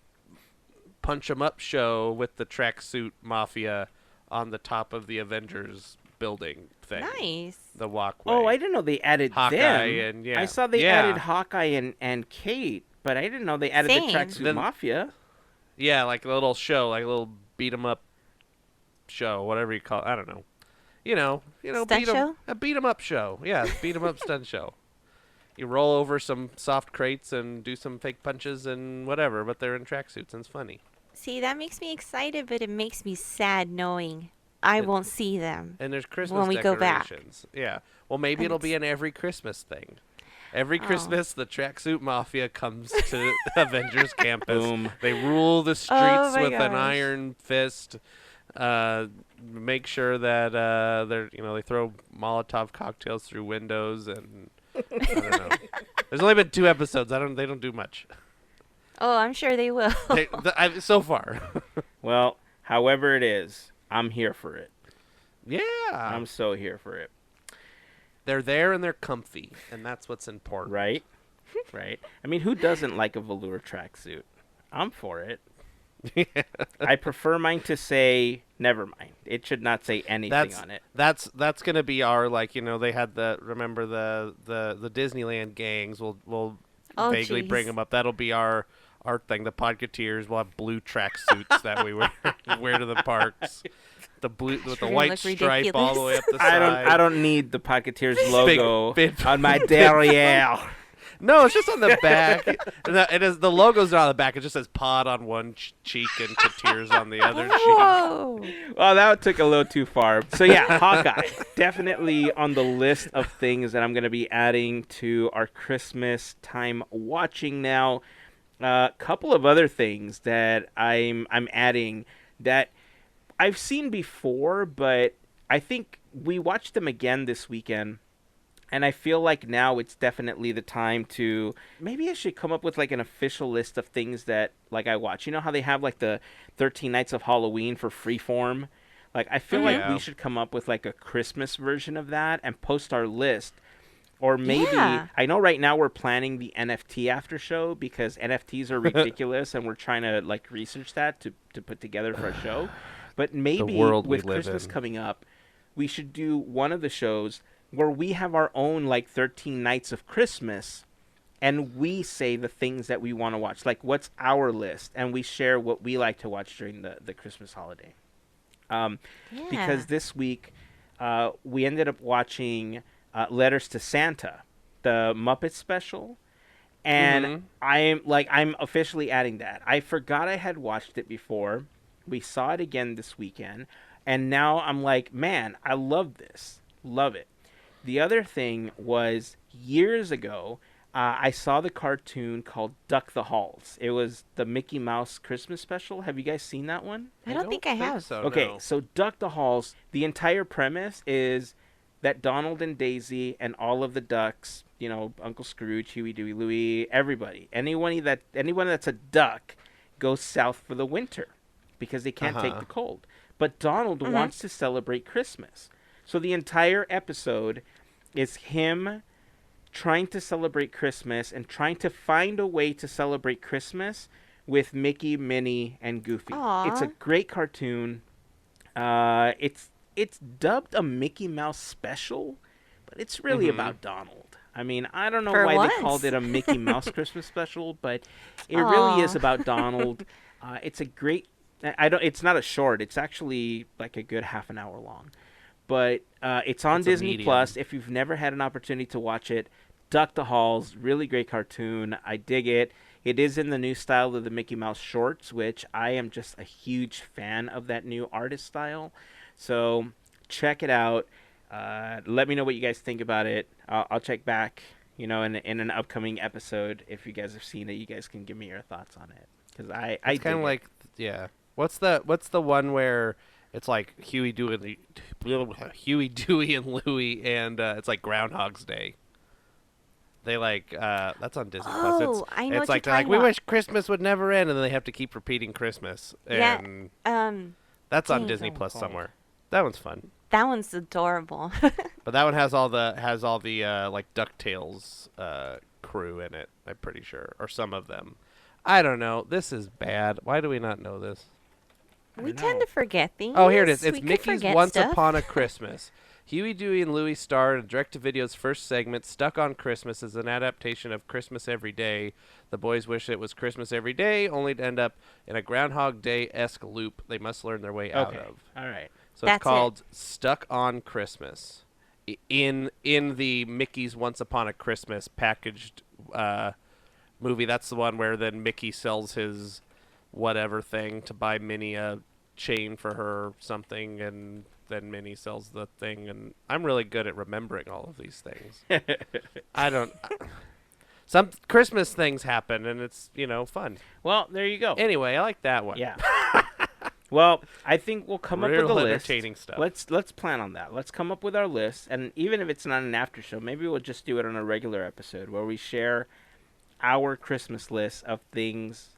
punch 'em up show with the tracksuit mafia on the top of the Avengers building thing. Nice. The walkway. Oh, I didn't know they added Hawkeye them. and, yeah. I saw they added Hawkeye and Kate, but I didn't know they added Same. the tracksuit mafia. Yeah, like a little show, like a little beat 'em up show, whatever you call it. I don't know. Stunt a beat 'em up show. Yeah, beat 'em up stunt show. You roll over some soft crates and do some fake punches and whatever, but they're in tracksuits and it's funny. See, that makes me excited, but it makes me sad knowing I won't see them. And there's Christmas when we go back. decorations. Yeah. Well, maybe it'll be in every Christmas thing. Every Christmas, the tracksuit mafia comes to Avengers Campus. Boom. They rule the streets my with an gosh. iron fist. Make sure that they throw Molotov cocktails through windows, and I don't know. There's only been 2 episodes. They don't do much. Oh, I'm sure they will. So far. Well, however it is, I'm here for it. Yeah. I'm so here for it. They're there and they're comfy, and that's what's important. Right? Right. I mean, who doesn't like a velour tracksuit? I'm for it. I prefer mine to say never mind. It should not say anything on it. That's gonna be our they had the Disneyland gangs. We'll vaguely bring them up. That'll be our thing. The Podketeers will have blue tracksuits that we wear to the parks. The blue with the white stripe all the way up the side. I don't need the Podketeers logo big on my derriere. No, it's just on the back. It is the logo's not on the back. It just says Pod on one cheek and Keteers on the other cheek. Whoa. Well, that took a little too far. So yeah, Hawkeye definitely on the list of things that I'm going to be adding to our Christmas time watching now. A couple of other things that I'm adding that I've seen before, but I think we watched them again this weekend. And I feel like now it's definitely the time to, maybe I should come up with like an official list of things that like I watch. You know how they have like the 13 Nights of Halloween for Freeform? Like I feel like we should come up with like a Christmas version of that and post our list. Or maybe, I know right now we're planning the NFT after show because NFTs are ridiculous and we're trying to like research that to put together for a show. But maybe with Christmas coming up, we should do one of the shows where we have our own like 13 nights of Christmas and we say the things that we want to watch. Like what's our list? And we share what we like to watch during the Christmas holiday. Because this week we ended up watching Letters to Santa, the Muppet special. And I'm officially adding that. I forgot I had watched it before. We saw it again this weekend. And now I'm like, man, I love this. Love it. The other thing was years ago, I saw the cartoon called Duck the Halls. It was the Mickey Mouse Christmas special. Have you guys seen that one? I don't think I have. So, okay, no. so Duck the Halls, the entire premise is that Donald and Daisy and all of the ducks, Uncle Scrooge, Huey, Dewey, Louie, everybody, anyone that's a duck goes south for the winter because they can't take the cold. But Donald wants to celebrate Christmas. So the entire episode is him trying to celebrate Christmas and trying to find a way to celebrate Christmas with Mickey, Minnie, and Goofy. Aww. It's a great cartoon. It's dubbed a Mickey Mouse special but it's really about Donald. I mean, I don't know For why once. they called it a Mickey Mouse Christmas special, but it really is Aw. about Donald. It's a great. I don't. It's not a short. It's actually like a good half an hour long, but it's on It's a Disney medium. Plus. If you've never had an opportunity to watch it, Duck the Halls, really great cartoon. I dig it. It is in the new style of the Mickey Mouse shorts, which I am just a huge fan of that new artist style. So check it out. Let me know what you guys think about it. I'll check back, in an upcoming episode. If you guys have seen it, you guys can give me your thoughts on it. Because I It's kind of like, yeah. What's the one where it's like Huey, Dewey, and Louie, and it's like Groundhog's Day. They that's on Disney Plus. Oh, I know It's what like you're they're like, talking we about. wish Christmas would never end, and then they have to keep repeating Christmas. Yeah. And that's on dang. Disney What's that Plus one called? somewhere. That one's fun. That one's adorable. But that one has all the like DuckTales crew in it, I'm pretty sure, or some of them. I don't know. This is bad. Why do we not know this? We tend to forget things. Oh, here it is. It's We can Mickey's forget Once stuff. Upon a Christmas. Huey, Dewey, and Louie starred in direct-to-video's first segment, Stuck on Christmas, as an adaptation of Christmas Every Day. The boys wish it was Christmas every day, only to end up in a Groundhog Day-esque loop they must learn their way out okay. of. All right. So That's it's called Stuck on Christmas. In the Mickey's Once Upon a Christmas packaged movie, that's the one where then Mickey sells his whatever thing to buy Minnie a chain for her something, and then Minnie sells the thing. And I'm really good at remembering all of these things. I don't. Some Christmas things happen, and it's fun. Well, there you go. Anyway, I like that one. Yeah. Well, I think we'll come up with a Real list. entertaining stuff. Let's plan on that. Let's come up with our list, and even if it's not an after show, maybe we'll just do it on a regular episode where we share our Christmas list of things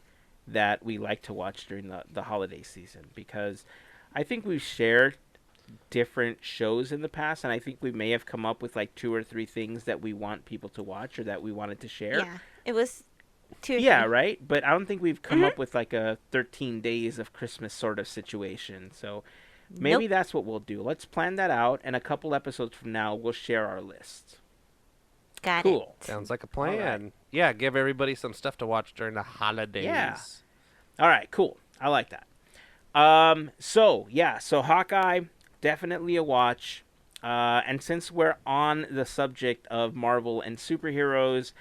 that we like to watch during the holiday season. Because I think we've shared different shows in the past, and I think we may have come up with like 2 or 3 things that we want people to watch or that we wanted to share. Yeah, it was 2 or Yeah, 3. right? But I don't think we've come up with like a 13 days of Christmas sort of situation. So maybe Nope. that's what we'll do. Let's plan that out, and a couple episodes from now, we'll share our list. Got Cool. it. Sounds like a All right. plan. Yeah, give everybody some stuff to watch during the holidays. Yeah. All right, cool. I like that. So Hawkeye, definitely a watch. And since we're on the subject of Marvel and superheroes,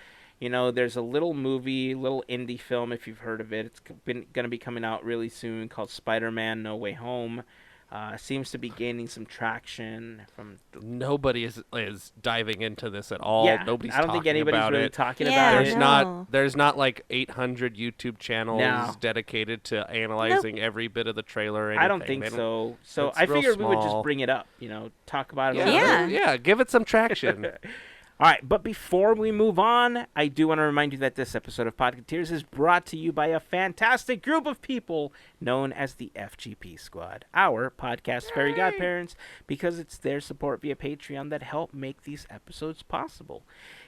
there's a little movie, little indie film, if you've heard of it. It's going to be coming out really soon, called Spider-Man No Way Home. Seems to be gaining some traction from. Nobody is diving into this at all. Yeah, Nobody's I don't think talking anybody's about really it. talking Yeah, about There's it. no. there's not like 800 YouTube channels No. dedicated to analyzing every bit of the trailer. Or anything. I don't think They so. So it's I real figured we would just small. bring it up, talk about it. a Yeah, little bit. Yeah. yeah. Give it some traction. All right, but before we move on, I do want to remind you that this episode of Podketeers is brought to you by a fantastic group of people known as the FGP Squad, our podcast Fairy Godparents, because it's their support via Patreon that help make these episodes possible.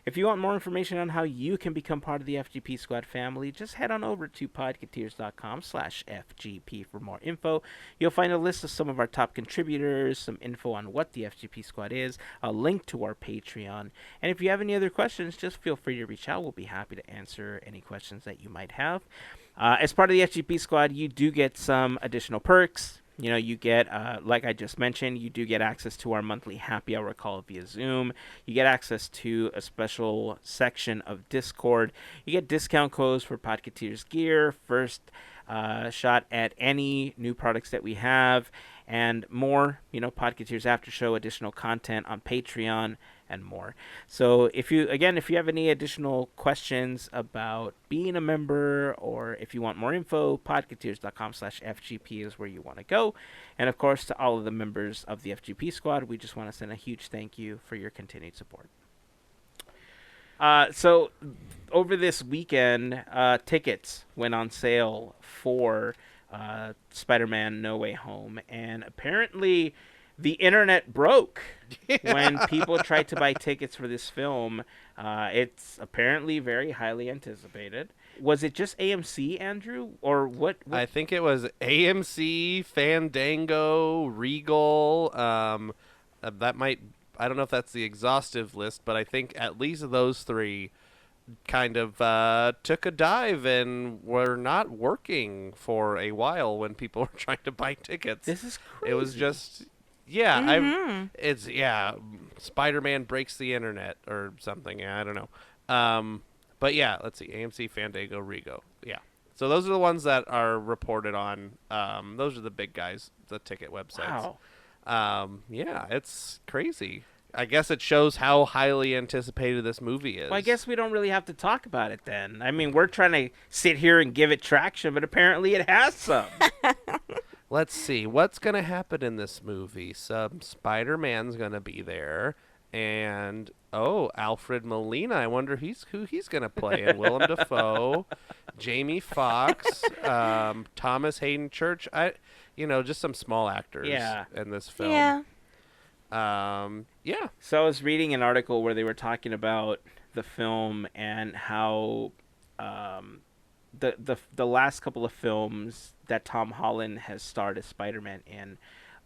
If you want more information on how you can become part of the FGP Squad family, just head on over to podketeers.com/FGP for more info. You'll find a list of some of our top contributors, some info on what the FGP Squad is, a link to our Patreon. And if you have any other questions, just feel free to reach out. We'll be happy to answer any questions that you might have. As part of the FGP Squad, you do get some additional perks. You get, like I just mentioned, you do get access to our monthly happy hour call via Zoom. You get access to a special section of Discord. You get discount codes for Podketeers gear, first shot at any new products that we have, and more, Podketeers after show, additional content on Patreon, and more. So if you have any additional questions about being a member, or if you want more info, podketeers.com/FGP is where you want to go. And of course, to all of the members of the FGP Squad, we just want to send a huge thank you for your continued support. So over this weekend, tickets went on sale for Spider-Man No Way Home, and apparently the internet broke when people tried to buy tickets for this film. It's apparently very highly anticipated. Was it just AMC, Andrew, or what? I think it was AMC, Fandango, Regal. That might. I don't know if that's the exhaustive list, but I think at least those three kind of took a dive and were not working for a while when people were trying to buy tickets. This is crazy. It was just, Spider-Man breaks the internet or something. I don't know. But yeah, let's see. AMC, Fandango, Rego. Yeah. So those are the ones that are reported on. Those are the big guys, the ticket websites. Wow. Yeah, it's crazy. I guess it shows how highly anticipated this movie is. Well, I guess we don't really have to talk about it then. I mean, we're trying to sit here and give it traction, but apparently it has some. Let's see. What's going to happen in this movie? Some Spider-Man's going to be there. And, Alfred Molina. I wonder who he's going to play. And Willem Dafoe, Jamie Foxx, Thomas Hayden Church. Just some small actors in this film. Yeah. Yeah. So I was reading an article where they were talking about the film and how the last couple of films that Tom Holland has starred as Spider-Man in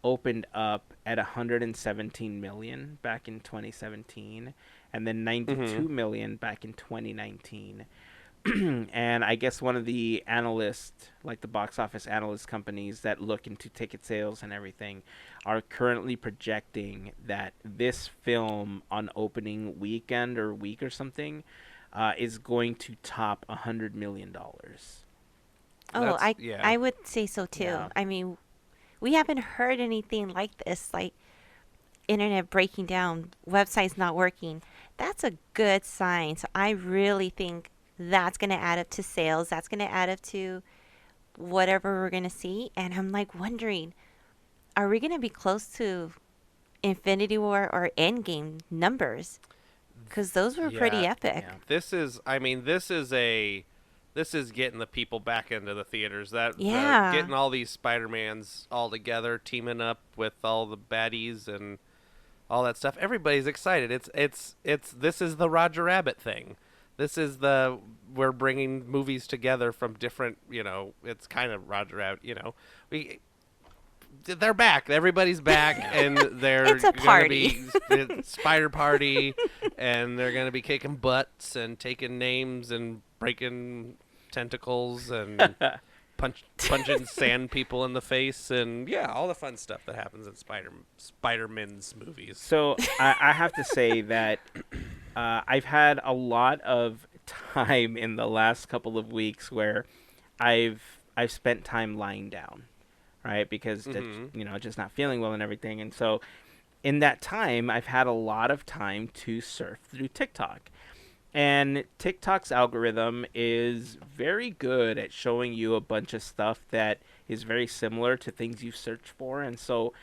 opened up at 117 million back in 2017 and then 92 million back in 2019. And I guess one of the analysts, like the box office analyst companies that look into ticket sales and everything, are currently projecting that this film on opening weekend or week or something is going to top $100 million. I would say so too. Yeah. I mean, we haven't heard anything like this, like internet breaking down, websites not working. That's a good sign. So I really think that's going to add up to sales. That's going to add up to whatever we're going to see. And I'm like wondering, are we going to be close to Infinity War or Endgame numbers? Because those were pretty epic. Yeah. This is getting the people back into the theaters. Yeah. Getting all these Spider-Mans all together, teaming up with all the baddies and all that stuff. Everybody's excited. This is the Roger Rabbit thing. This is we're bringing movies together from different, it's kind of Roger Rabbit, they're back. Everybody's back, and they're It's a party. Gonna be Spider Party, and they're gonna be kicking butts and taking names and breaking tentacles and punching sand people in the face, and all the fun stuff that happens in Spider-Man's movies. So I have to say that I've had a lot of time in the last couple of weeks where I've spent time lying down, right? Because just not feeling well and everything. And so in that time, I've had a lot of time to surf through TikTok. And TikTok's algorithm is very good at showing you a bunch of stuff that is very similar to things you search for. And so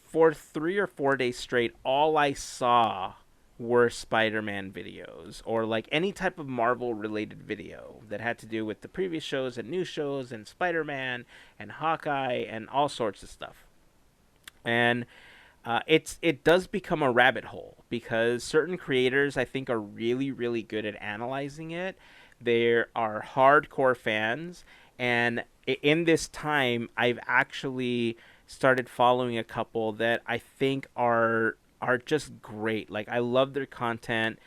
for 3 or 4 days straight, all I saw were Spider-Man videos or like any type of Marvel-related video that had to do with the previous shows and new shows and Spider-Man and Hawkeye and all sorts of stuff. And it does become a rabbit hole because certain creators, I think, are really, really good at analyzing it. There are hardcore fans, and in this time, I've actually started following a couple that I think are just great. Like, I love their content.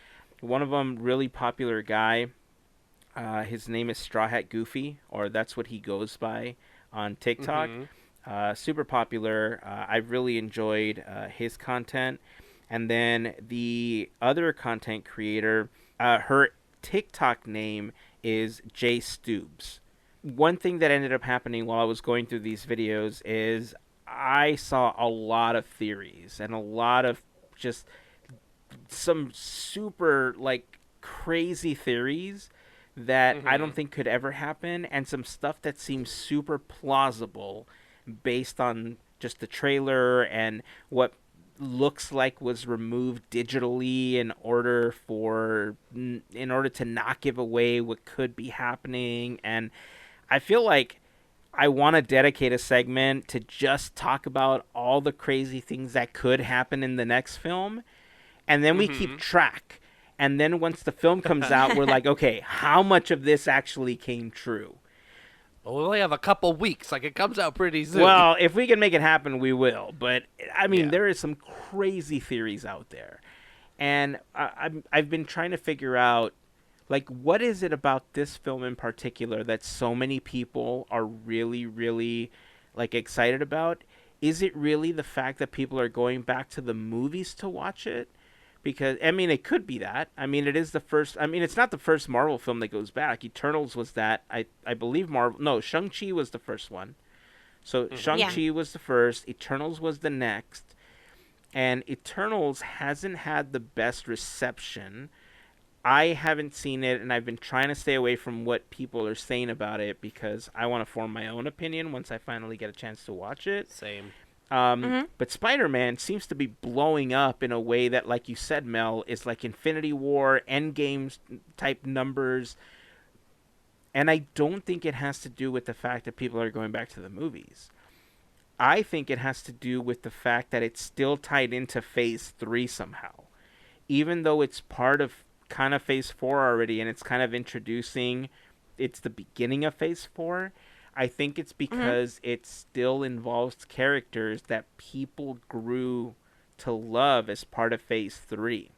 One of them, really popular guy, his name is Straw Hat Goofy, or that's what he goes by on TikTok. Super popular. I've really enjoyed his content. And then the other content creator, her TikTok name is Jay Stoobs. One thing that ended up happening while I was going through these videos is I saw a lot of theories and a lot of just some super like crazy theories that I don't think could ever happen, and some stuff that seems super plausible based on just the trailer and what looks like was removed digitally in order to not give away what could be happening. And I feel like I want to dedicate a segment to just talk about all the crazy things that could happen in the next film, and then we keep track. And then once the film comes out, we're like, okay, how much of this actually came true? Well, we only have a couple weeks. Like, it comes out pretty soon. Well, if we can make it happen, we will. But, I mean, Yeah. there is some crazy theories out there. And I've been trying to figure out, like, what is it about this film in particular that so many people are really, really, like, excited about? Is it really the fact that people are going back to the movies to watch it? Because, I mean, it could be that. I mean, it is the first... I mean, it's not the first Marvel film that goes back. Eternals was that. I believe Marvel... No, Shang-Chi was the first one. So, Shang-Chi was the first. Eternals was the next. And Eternals hasn't had the best reception. I haven't seen it, and I've been trying to stay away from what people are saying about it because I want to form my own opinion once I finally get a chance to watch it. Same. But Spider-Man seems to be blowing up in a way that, like you said, Mel, is like Infinity War, Endgame type numbers. And I don't think it has to do with the fact that people are going back to the movies. I think it has to do with the fact that it's still tied into Phase 3 somehow. Even though it's part of kind of Phase 4 already and it's kind of introducing, it's the beginning of Phase 4, I think it's because it still involves characters that people grew to love as part of Phase 3.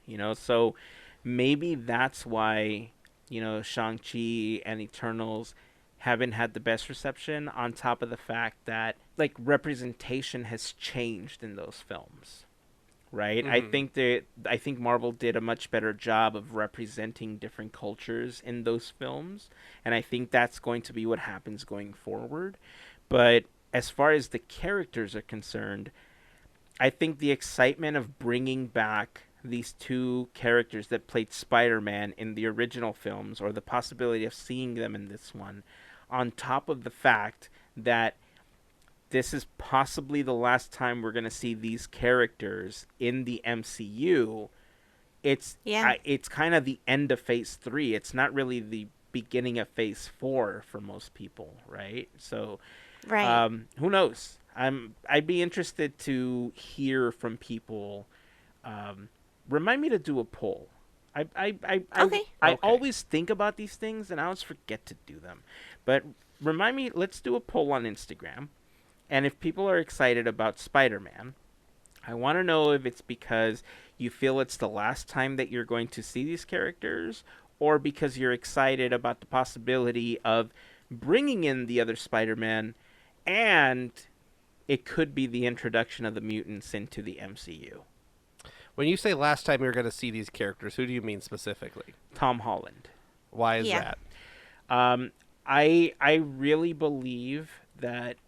You know, so maybe that's why, you know, Shang-Chi and Eternals haven't had the best reception, on top of the fact that, like, representation has changed in those films. Right? I think Marvel did a much better job of representing different cultures in those films, and I think that's going to be what happens going forward. But as far as the characters are concerned, I think the excitement of bringing back these two characters that played Spider-Man in the original films, or the possibility of seeing them in this one, on top of the fact that this is possibly the last time we're going to see these characters in the MCU. It's kind of the end of Phase 3. It's not really the beginning of Phase 4 for most people, right? So, who knows? I'd be interested to hear from people. Remind me to do a poll. I always think about these things and I always forget to do them. But remind me, let's do a poll on Instagram. And if people are excited about Spider-Man, I want to know if it's because you feel it's the last time that you're going to see these characters, or because you're excited about the possibility of bringing in the other Spider-Man, and it could be the introduction of the mutants into the MCU. When you say last time you're going to see these characters, who do you mean specifically? Tom Holland. Why is that? I really believe that...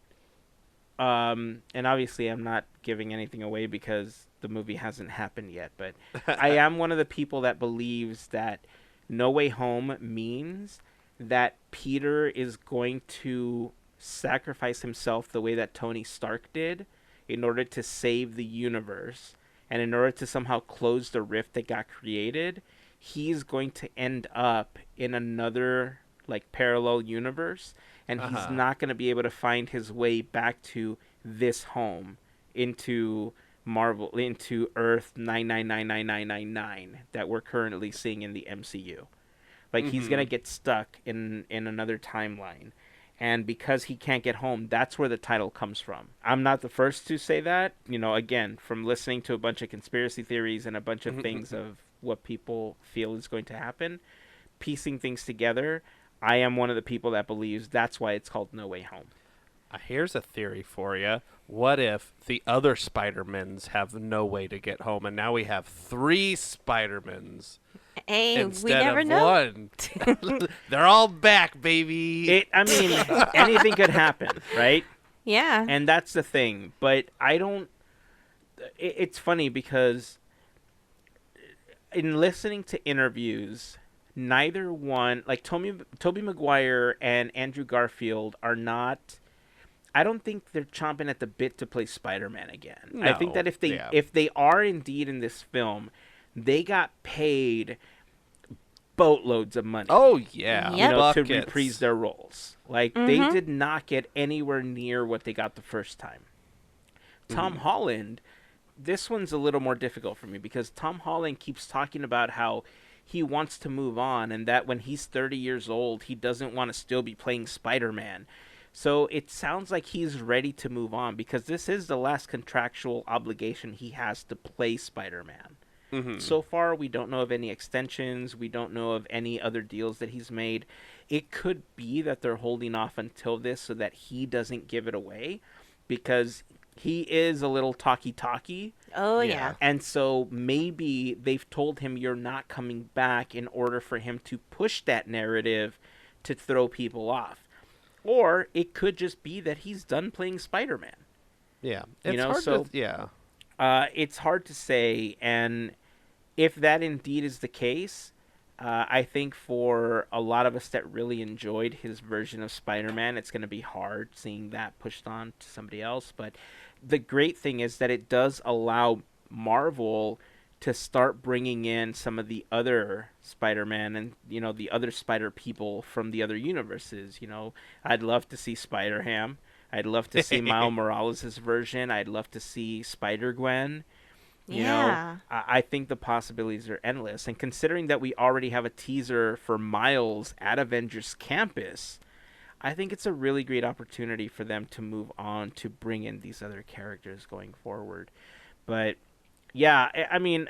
and obviously I'm not giving anything away because the movie hasn't happened yet, but I am one of the people that believes that No Way Home means that Peter is going to sacrifice himself the way that Tony Stark did in order to save the universe, and in order to somehow close the rift that got created. He's going to end up in another, like, parallel universe, and he's not going to be able to find his way back to this home, into Marvel, into Earth 9999999 that we're currently seeing in the MCU. Like, he's going to get stuck in another timeline. And because he can't get home, that's where the title comes from. I'm not the first to say that. You know, again, from listening to a bunch of conspiracy theories and a bunch of things of what people feel is going to happen, piecing things together, I am one of the people that believes that's why it's called No Way Home. Here's a theory for you. What if the other Spider-Mans have no way to get home, and now we have 3 Spider-Mans instead we never of know. 1? They're all back, baby. Anything could happen, right? Yeah. And that's the thing. But I don't... It's funny because in listening to interviews... Neither one, like Tobey Maguire and Andrew Garfield, are not. I don't think they're chomping at the bit to play Spider-Man again. No, I think that if they are indeed in this film, they got paid boatloads of money. Oh yeah, you know, to buckets. reprise their roles. Like they did not get anywhere near what they got the first time. Tom Holland, this one's a little more difficult for me because Tom Holland keeps talking about how he wants to move on, and that when he's 30 years old, he doesn't want to still be playing Spider-Man. So it sounds like he's ready to move on because this is the last contractual obligation he has to play Spider-Man. Mm-hmm. So far, we don't know of any extensions. We don't know of any other deals that he's made. It could be that they're holding off until this so that he doesn't give it away because he is a little talky-talky. Oh, Yeah. yeah. And so maybe they've told him you're not coming back in order for him to push that narrative to throw people off. Or it could just be that he's done playing Spider-Man. Yeah. You It's know, hard so- to, yeah. It's hard to say, and if that indeed is the case, I think for a lot of us that really enjoyed his version of Spider-Man, it's going to be hard seeing that pushed on to somebody else. But the great thing is that it does allow Marvel to start bringing in some of the other Spider-Man and, you know, the other Spider people from the other universes. You know, I'd love to see Spider-Ham. I'd love to see Miles Morales' version. I'd love to see Spider-Gwen. You know, Yeah. I think the possibilities are endless. And considering that we already have a teaser for Miles at Avengers Campus, I think it's a really great opportunity for them to move on to bring in these other characters going forward. But, yeah, I mean,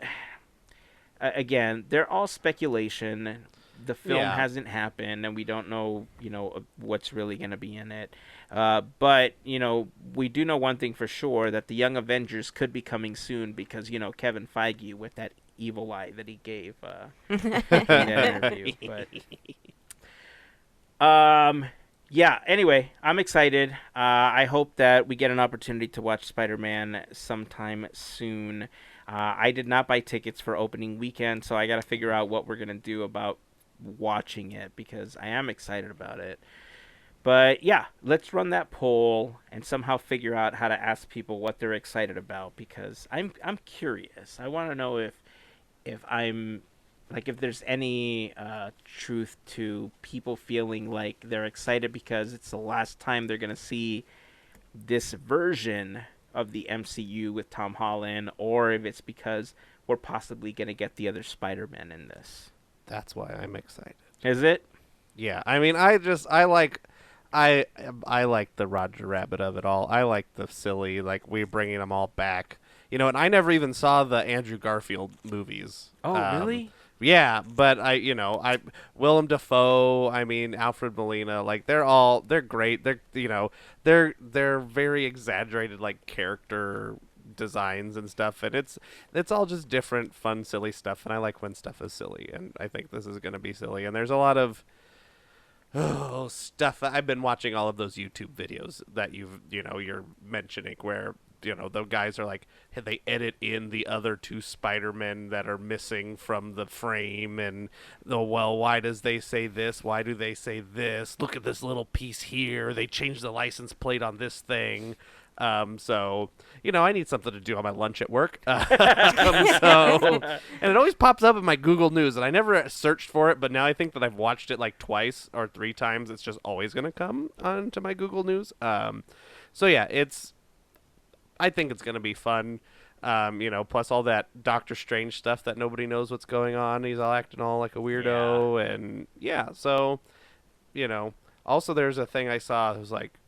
again, they're all speculation. The film Yeah. hasn't happened, and we don't know, you know, what's really going to be in it. But, you know, we do know one thing for sure, that the Young Avengers could be coming soon because, you know, Kevin Feige with that evil eye that he gave in that interview. But, yeah, anyway, I'm excited. I hope that we get an opportunity to watch Spider-Man sometime soon. I did not buy tickets for opening weekend, so I got to figure out what we're going to do about watching it because I am excited about it. But yeah, let's run that poll and somehow figure out how to ask people what they're excited about because I'm curious. I want to know if I'm like if there's any truth to people feeling like they're excited because it's the last time they're gonna see this version of the MCU with Tom Holland, or if it's because we're possibly gonna get the other Spider-Man in this. That's why I'm excited. Is it? Yeah. I mean, I like the Roger Rabbit of it all. I like the silly, like we're bringing them all back. You know, and I never even saw the Andrew Garfield movies. Oh, really? Yeah, but Willem Dafoe, I mean Alfred Molina, like they're great. They're very exaggerated like character designs and stuff, and it's all just different, fun, silly stuff. And I like when stuff is silly, and I think this is going to be silly. And there's a lot of stuff. I've been watching all of those YouTube videos that you're mentioning where the guys are like, they edit in the other two Spider-Men that are missing from the frame, and why does they say this? Why do they say this? Look at this little piece here. They changed the license plate on this thing. So I need something to do on my lunch at work. And it always pops up in my Google News, and I never searched for it, but now I think that I've watched it like twice or three times. It's just always going to come onto my Google News. So yeah, I think it's going to be fun. Plus all that Doctor Strange stuff that nobody knows what's going on. He's all acting all like a weirdo. Yeah. And yeah, so, also there's a thing I saw. It was like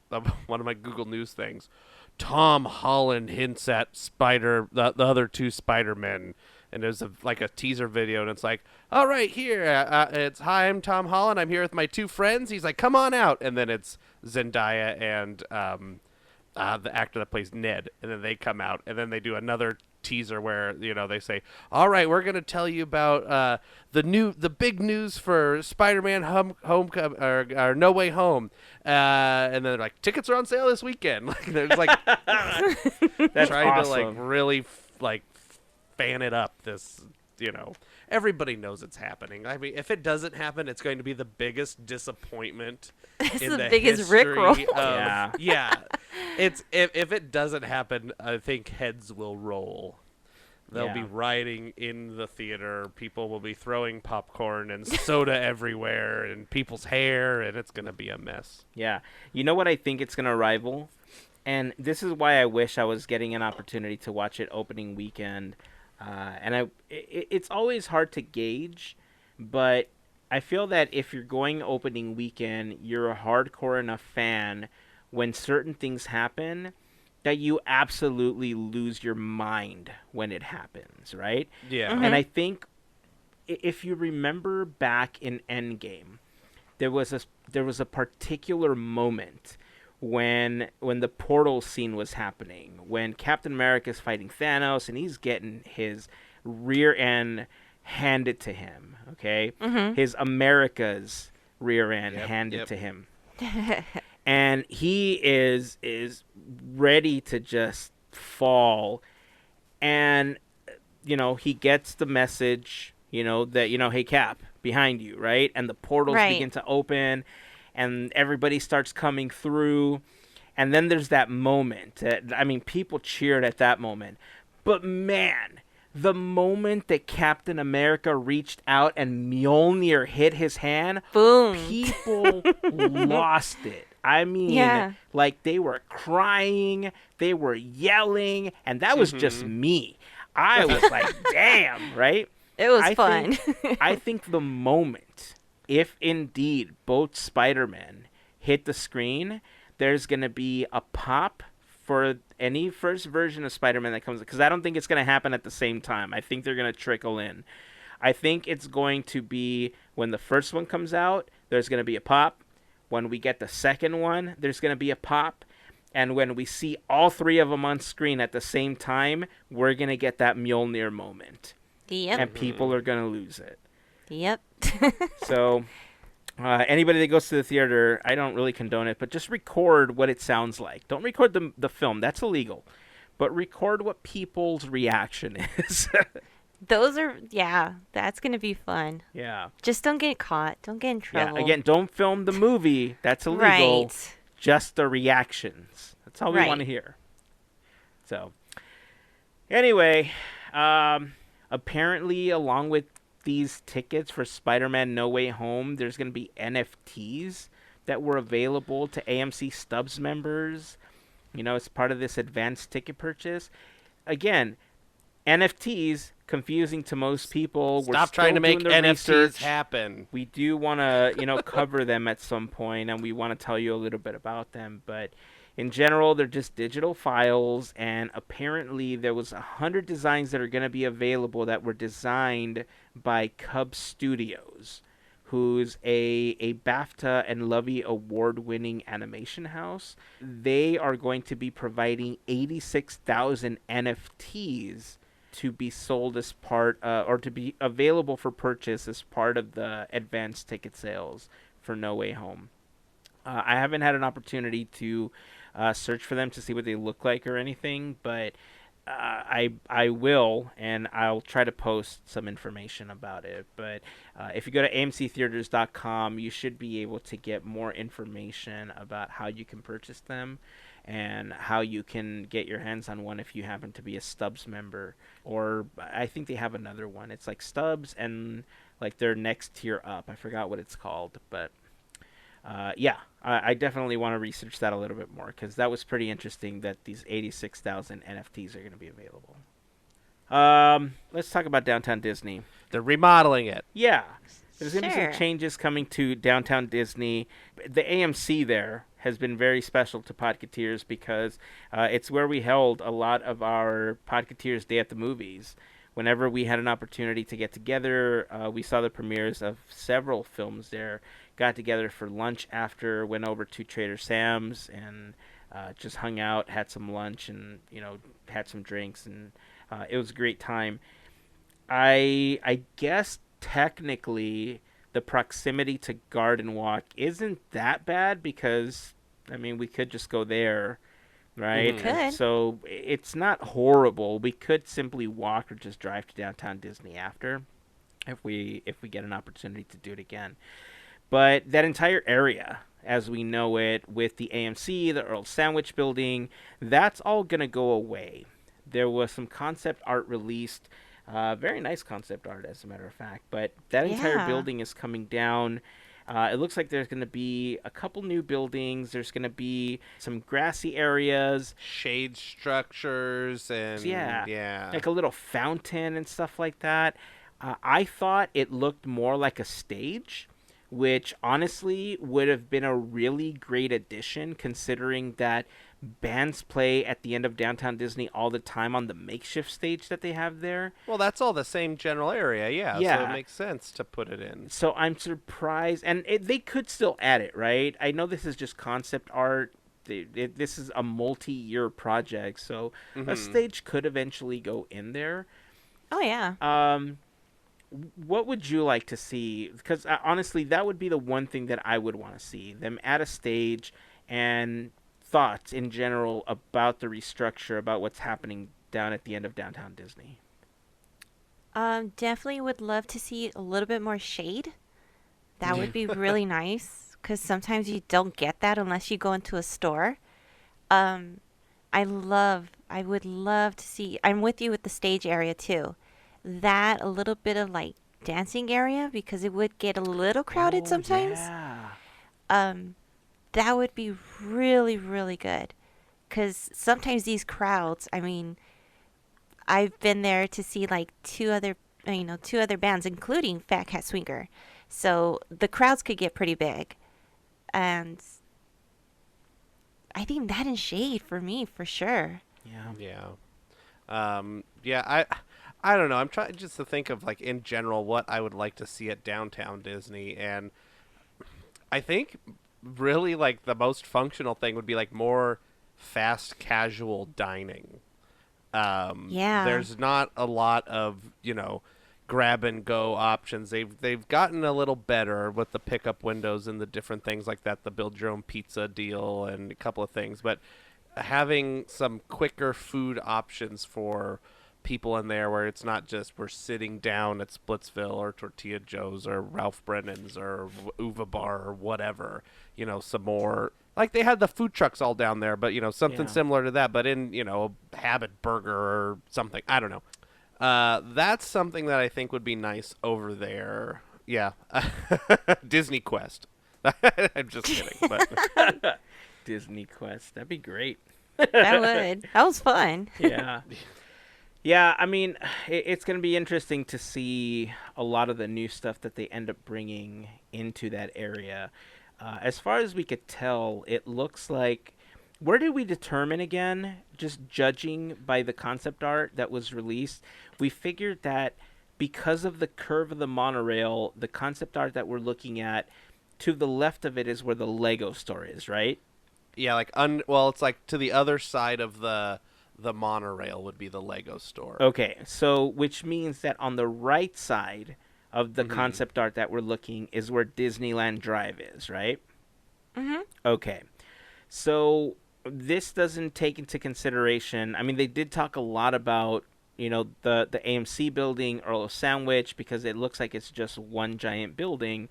one of my Google News things. Tom Holland hints at the other two Spider-Men. And there's like a teaser video, and it's like, all right, here, it's, hi, I'm Tom Holland. I'm here with my two friends. He's like, come on out. And then it's Zendaya and the actor that plays Ned, and then they come out, and then they do another teaser where they say, all right, we're going to tell you about the big news for Spider-Man Homecoming or No Way Home, and then they're like, tickets are on sale this weekend. Like they're just like That's trying awesome. to like really fan it up. Everybody knows it's happening. I mean, if it doesn't happen, it's going to be the biggest disappointment. It's in the biggest Rickroll. history of- yeah. It's if it doesn't happen, I think heads will roll. They'll be Yeah. rioting in the theater. People will be throwing popcorn and soda everywhere, and people's hair, and it's gonna be a mess. Yeah. You know what I think it's going to rival? And this is why I wish I was getting an opportunity to watch it opening weekend. It's always hard to gauge But I feel that if you're going opening weekend, you're a hardcore enough fan when certain things happen that you absolutely lose your mind when it happens, right? Yeah. And I think if you remember back in Endgame, there was a particular moment when the portal scene was happening, when Captain America's fighting Thanos and he's getting his rear end handed to him, okay? His America's rear end handed to him. And he is ready to just fall, and he gets the message, that hey Cap, behind you, right? And the portals begin to open and everybody starts coming through, and then there's that moment people cheered at that moment. But man, the moment that Captain America reached out and Mjolnir hit his hand, boom, people lost it. I mean, like they were crying, they were yelling, and that was just me. I was like, damn, right? It was fun. I think the moment, if indeed both Spider-Men hit the screen, there's going to be a pop for any first version of Spider-Man that comes, because I don't think it's going to happen at the same time. I think they're going to trickle in. I think it's going to be when the first one comes out, there's going to be a pop. When we get the second one, there's going to be a pop. And when we see all three of them on screen at the same time, we're going to get that Mjolnir moment. Yep. And people are going to lose it. Yep. So anybody that goes to the theater, I don't really condone it, but just record what it sounds like. Don't record the film. That's illegal. But record what people's reaction is. Those are, that's going to be fun. Yeah. Just don't get caught. Don't get in trouble. Yeah, again, don't film the movie. That's illegal. Right. Just the reactions. That's all we want to hear. So, anyway, apparently, along with these tickets for Spider-Man No Way Home, there's going to be NFTs that were available to AMC Stubs members, as part of this advanced ticket purchase. Again, NFTs, confusing to most people. Stop trying to make NFTs happen. We do want to, cover them at some point, and we want to tell you a little bit about them. But in general, they're just digital files, and apparently there was 100 designs that are going to be available that were designed by Cub Studios, who's a BAFTA and Lovie award-winning animation house. They are going to be providing 86,000 NFTs to be sold as part, or to be available for purchase as part of the advanced ticket sales for No Way Home. I haven't had an opportunity to search for them to see what they look like or anything, but I will, and I'll try to post some information about it. But if you go to amctheaters.com, you should be able to get more information about how you can purchase them and how you can get your hands on one if you happen to be a Stubs member. Or I think they have another one. It's like Stubs and like their next tier up. I forgot what it's called, but I definitely want to research that a little bit more, because that was pretty interesting that these 86,000 NFTs are going to be available. Let's talk about Downtown Disney. They're remodeling it. Yeah. There's going to be some changes coming to Downtown Disney. The AMC there has been very special to Podketeers because it's where we held a lot of our Podketeers Day at the Movies. Whenever we had an opportunity to get together, we saw the premieres of several films there, got together for lunch after, went over to Trader Sam's and just hung out, had some lunch, and had some drinks, and it was a great time. I guess technically the proximity to Garden Walk isn't that bad, because we could just go there, right? We could. So it's not horrible. We could simply walk or just drive to Downtown Disney after, if we get an opportunity to do it again. But that entire area, as we know it, with the AMC, the Earl Sandwich Building, that's all going to go away. There was some concept art released, very nice concept art, as a matter of fact, but that entire building is coming down. It looks like there's going to be a couple new buildings. There's going to be some grassy areas. Shade structures and... Yeah. Like a little fountain and stuff like that. I thought it looked more like a stage, which honestly would have been a really great addition considering that bands play at the end of Downtown Disney all the time on the makeshift stage that they have there. Well, that's all the same general area, yeah. So it Yeah. makes sense to put it in. So I'm surprised, and they could still add it, right? I know this is just concept art. This is a multi-year project, so a stage could eventually go in there. Oh yeah. What would you like to see? Because honestly, that would be the one thing that I would want to see them add a stage, and thoughts in general about the restructure, about what's happening down at the end of Downtown Disney. Definitely would love to see a little bit more shade. That would be really nice because sometimes you don't get that unless you go into a store. Um, I would love to see. I'm with you with the stage area too. That a little bit of like dancing area because it would get a little crowded sometimes. Yeah. That would be really, really good. Because sometimes these crowds, I mean, I've been there to see like two other bands, including Fat Cat Swinger. So the crowds could get pretty big. And I think that and shade for me, for sure. Yeah. Yeah. I don't know. I'm trying just to think of like in general what I would like to see at Downtown Disney, and I think really like the most functional thing would be like more fast casual dining. Yeah. There's not a lot of grab and go options. They've gotten a little better with the pickup windows and the different things like that, the build your own pizza deal and a couple of things, but having some quicker food options for people in there where it's not just we're sitting down at Splitsville or Tortilla Joe's or Ralph Brennan's or Uva Bar or whatever, some more like they had the food trucks all down there, but something Yeah. similar to that, but in a Habit Burger or something. I don't know. That's something that I think would be nice over there. Yeah. Disney Quest. I'm just kidding, but Disney Quest. That'd be great. That would. That was fun. Yeah. Yeah, I mean, it's going to be interesting to see a lot of the new stuff that they end up bringing into that area. As far as we could tell, it looks like... Where did we determine again, just judging by the concept art that was released, we figured that because of the curve of the monorail, the concept art that we're looking at, to the left of it is where the Lego store is, right? yeah, like it's like to the other side of the monorail would be the Lego store. Okay, so which means that on the right side of the concept art that we're looking is where Disneyland Drive is, right? Mm-hmm. Okay. So this doesn't take into consideration, I mean, they did talk a lot about, the AMC building, Earl of Sandwich, because it looks like it's just one giant building,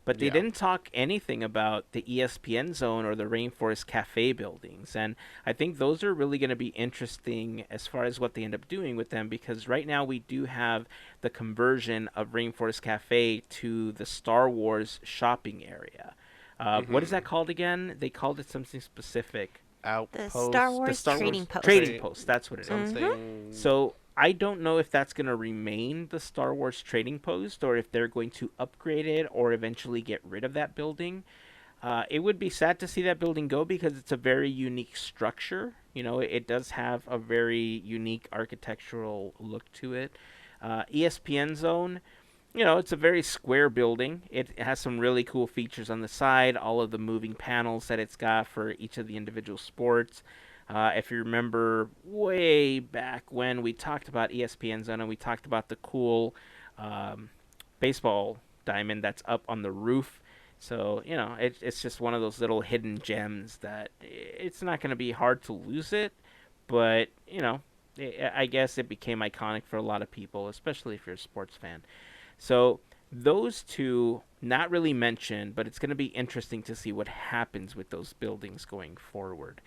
but they Yeah. didn't talk anything about the ESPN zone or the Rainforest Cafe buildings. And I think those are really going to be interesting as far as what they end up doing with them, because right now we do have the conversion of Rainforest Cafe to the Star Wars shopping area. What is that called again? They called it something specific. Outpost. The Star Wars The Star Trading Wars Post. Trading Post, that's what it is. Something. So I don't know if that's going to remain the Star Wars Trading Post or if they're going to upgrade it or eventually get rid of that building. It would be sad to see that building go because it's a very unique structure. It does have a very unique architectural look to it. ESPN Zone, it's a very square building. It has some really cool features on the side, all of the moving panels that it's got for each of the individual sports. If you remember way back when we talked about ESPN Zone and we talked about the cool baseball diamond that's up on the roof. So, it's just one of those little hidden gems that it's not going to be hard to lose it. But, I guess it became iconic for a lot of people, especially if you're a sports fan. So those two, not really mentioned, but it's going to be interesting to see what happens with those buildings going forward.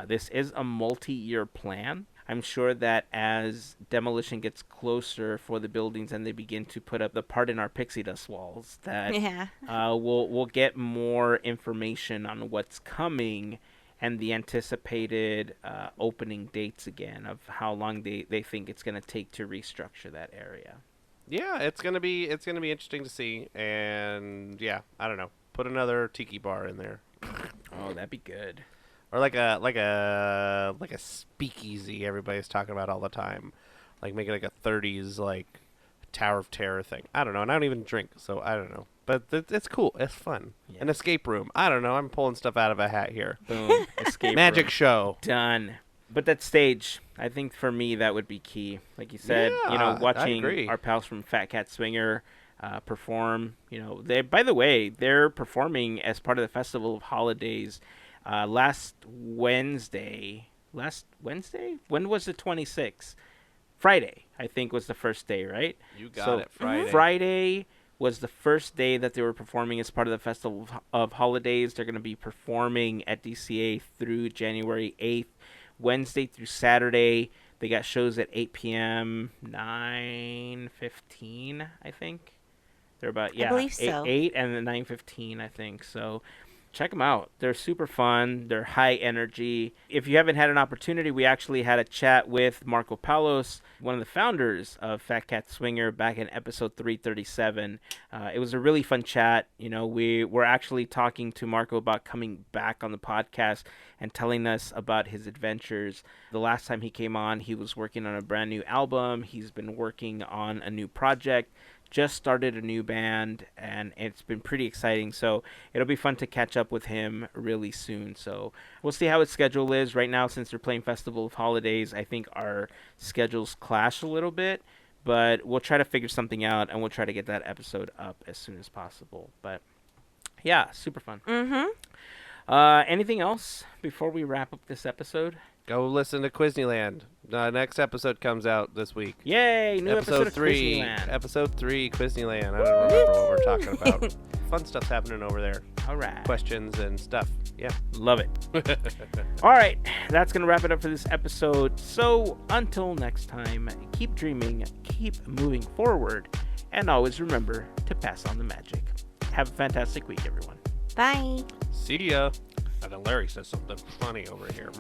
This is a multi-year plan. I'm sure that as demolition gets closer for the buildings and they begin to put up the part in our pixie dust walls, that Yeah. we'll get more information on what's coming and the anticipated opening dates again of how long they think it's going to take to restructure that area. Yeah, it's gonna be interesting to see, and yeah, I don't know. Put another tiki bar in there, Oh, that'd be good. or like a speakeasy everybody's talking about all the time, like make it like a 30s like Tower of Terror thing. I don't know, and I don't even drink, so I don't know. But it's cool. It's fun. Yeah. An escape room. I don't know. I'm pulling stuff out of a hat here. Boom. Escape Magic room. show. Done. But that stage, I think for me that would be key. Like you said, Yeah, I watching agree. our pals from Fat Cat Swinger perform. They, by the way, they're performing as part of the Festival of Holidays last Wednesday. Last Wednesday? When was the 26th? Friday, I think, was the first day, right? You got it. Friday. Friday was the first day that they were performing as part of the Festival of Holidays. They're going to be performing at DCA through January 8th, Wednesday through Saturday. They got shows at 8 p.m., 9:15, I think. They're about, I believe so. 8 and then 9:15, I think. So check them out. They're super fun. They're high energy. If you haven't had an opportunity, we actually had a chat with Marco Palos, one of the founders of Fat Cat Swinger, back in episode 337. It was a really fun chat. We were actually talking to Marco about coming back on the podcast and telling us about his adventures. The last time he came on, he was working on a brand new album. He's been working on a new project. Just started a new band, and it's been pretty exciting, so it'll be fun to catch up with him really soon. So we'll see how his schedule is. Right now, since they're playing Festival of Holidays, I think our schedules clash a little bit, but we'll try to figure something out, and we'll try to get that episode up as soon as possible. But yeah, super fun. Anything else before we wrap up this episode? Go listen to Quizneyland. Next episode comes out this week. Yay, new episode of 3. Disneyland. Episode 3, Quizneyland. I don't remember what we're talking about. Fun stuff's happening over there. All right. Questions and stuff. Yeah. Love it. All right, that's going to wrap it up for this episode. So until next time, keep dreaming, keep moving forward, and always remember to pass on the magic. Have a fantastic week, everyone. Bye. See ya. And then Larry says something funny over here.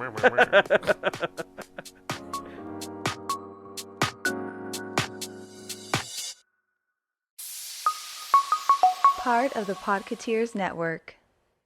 Part of the Podketeers Network.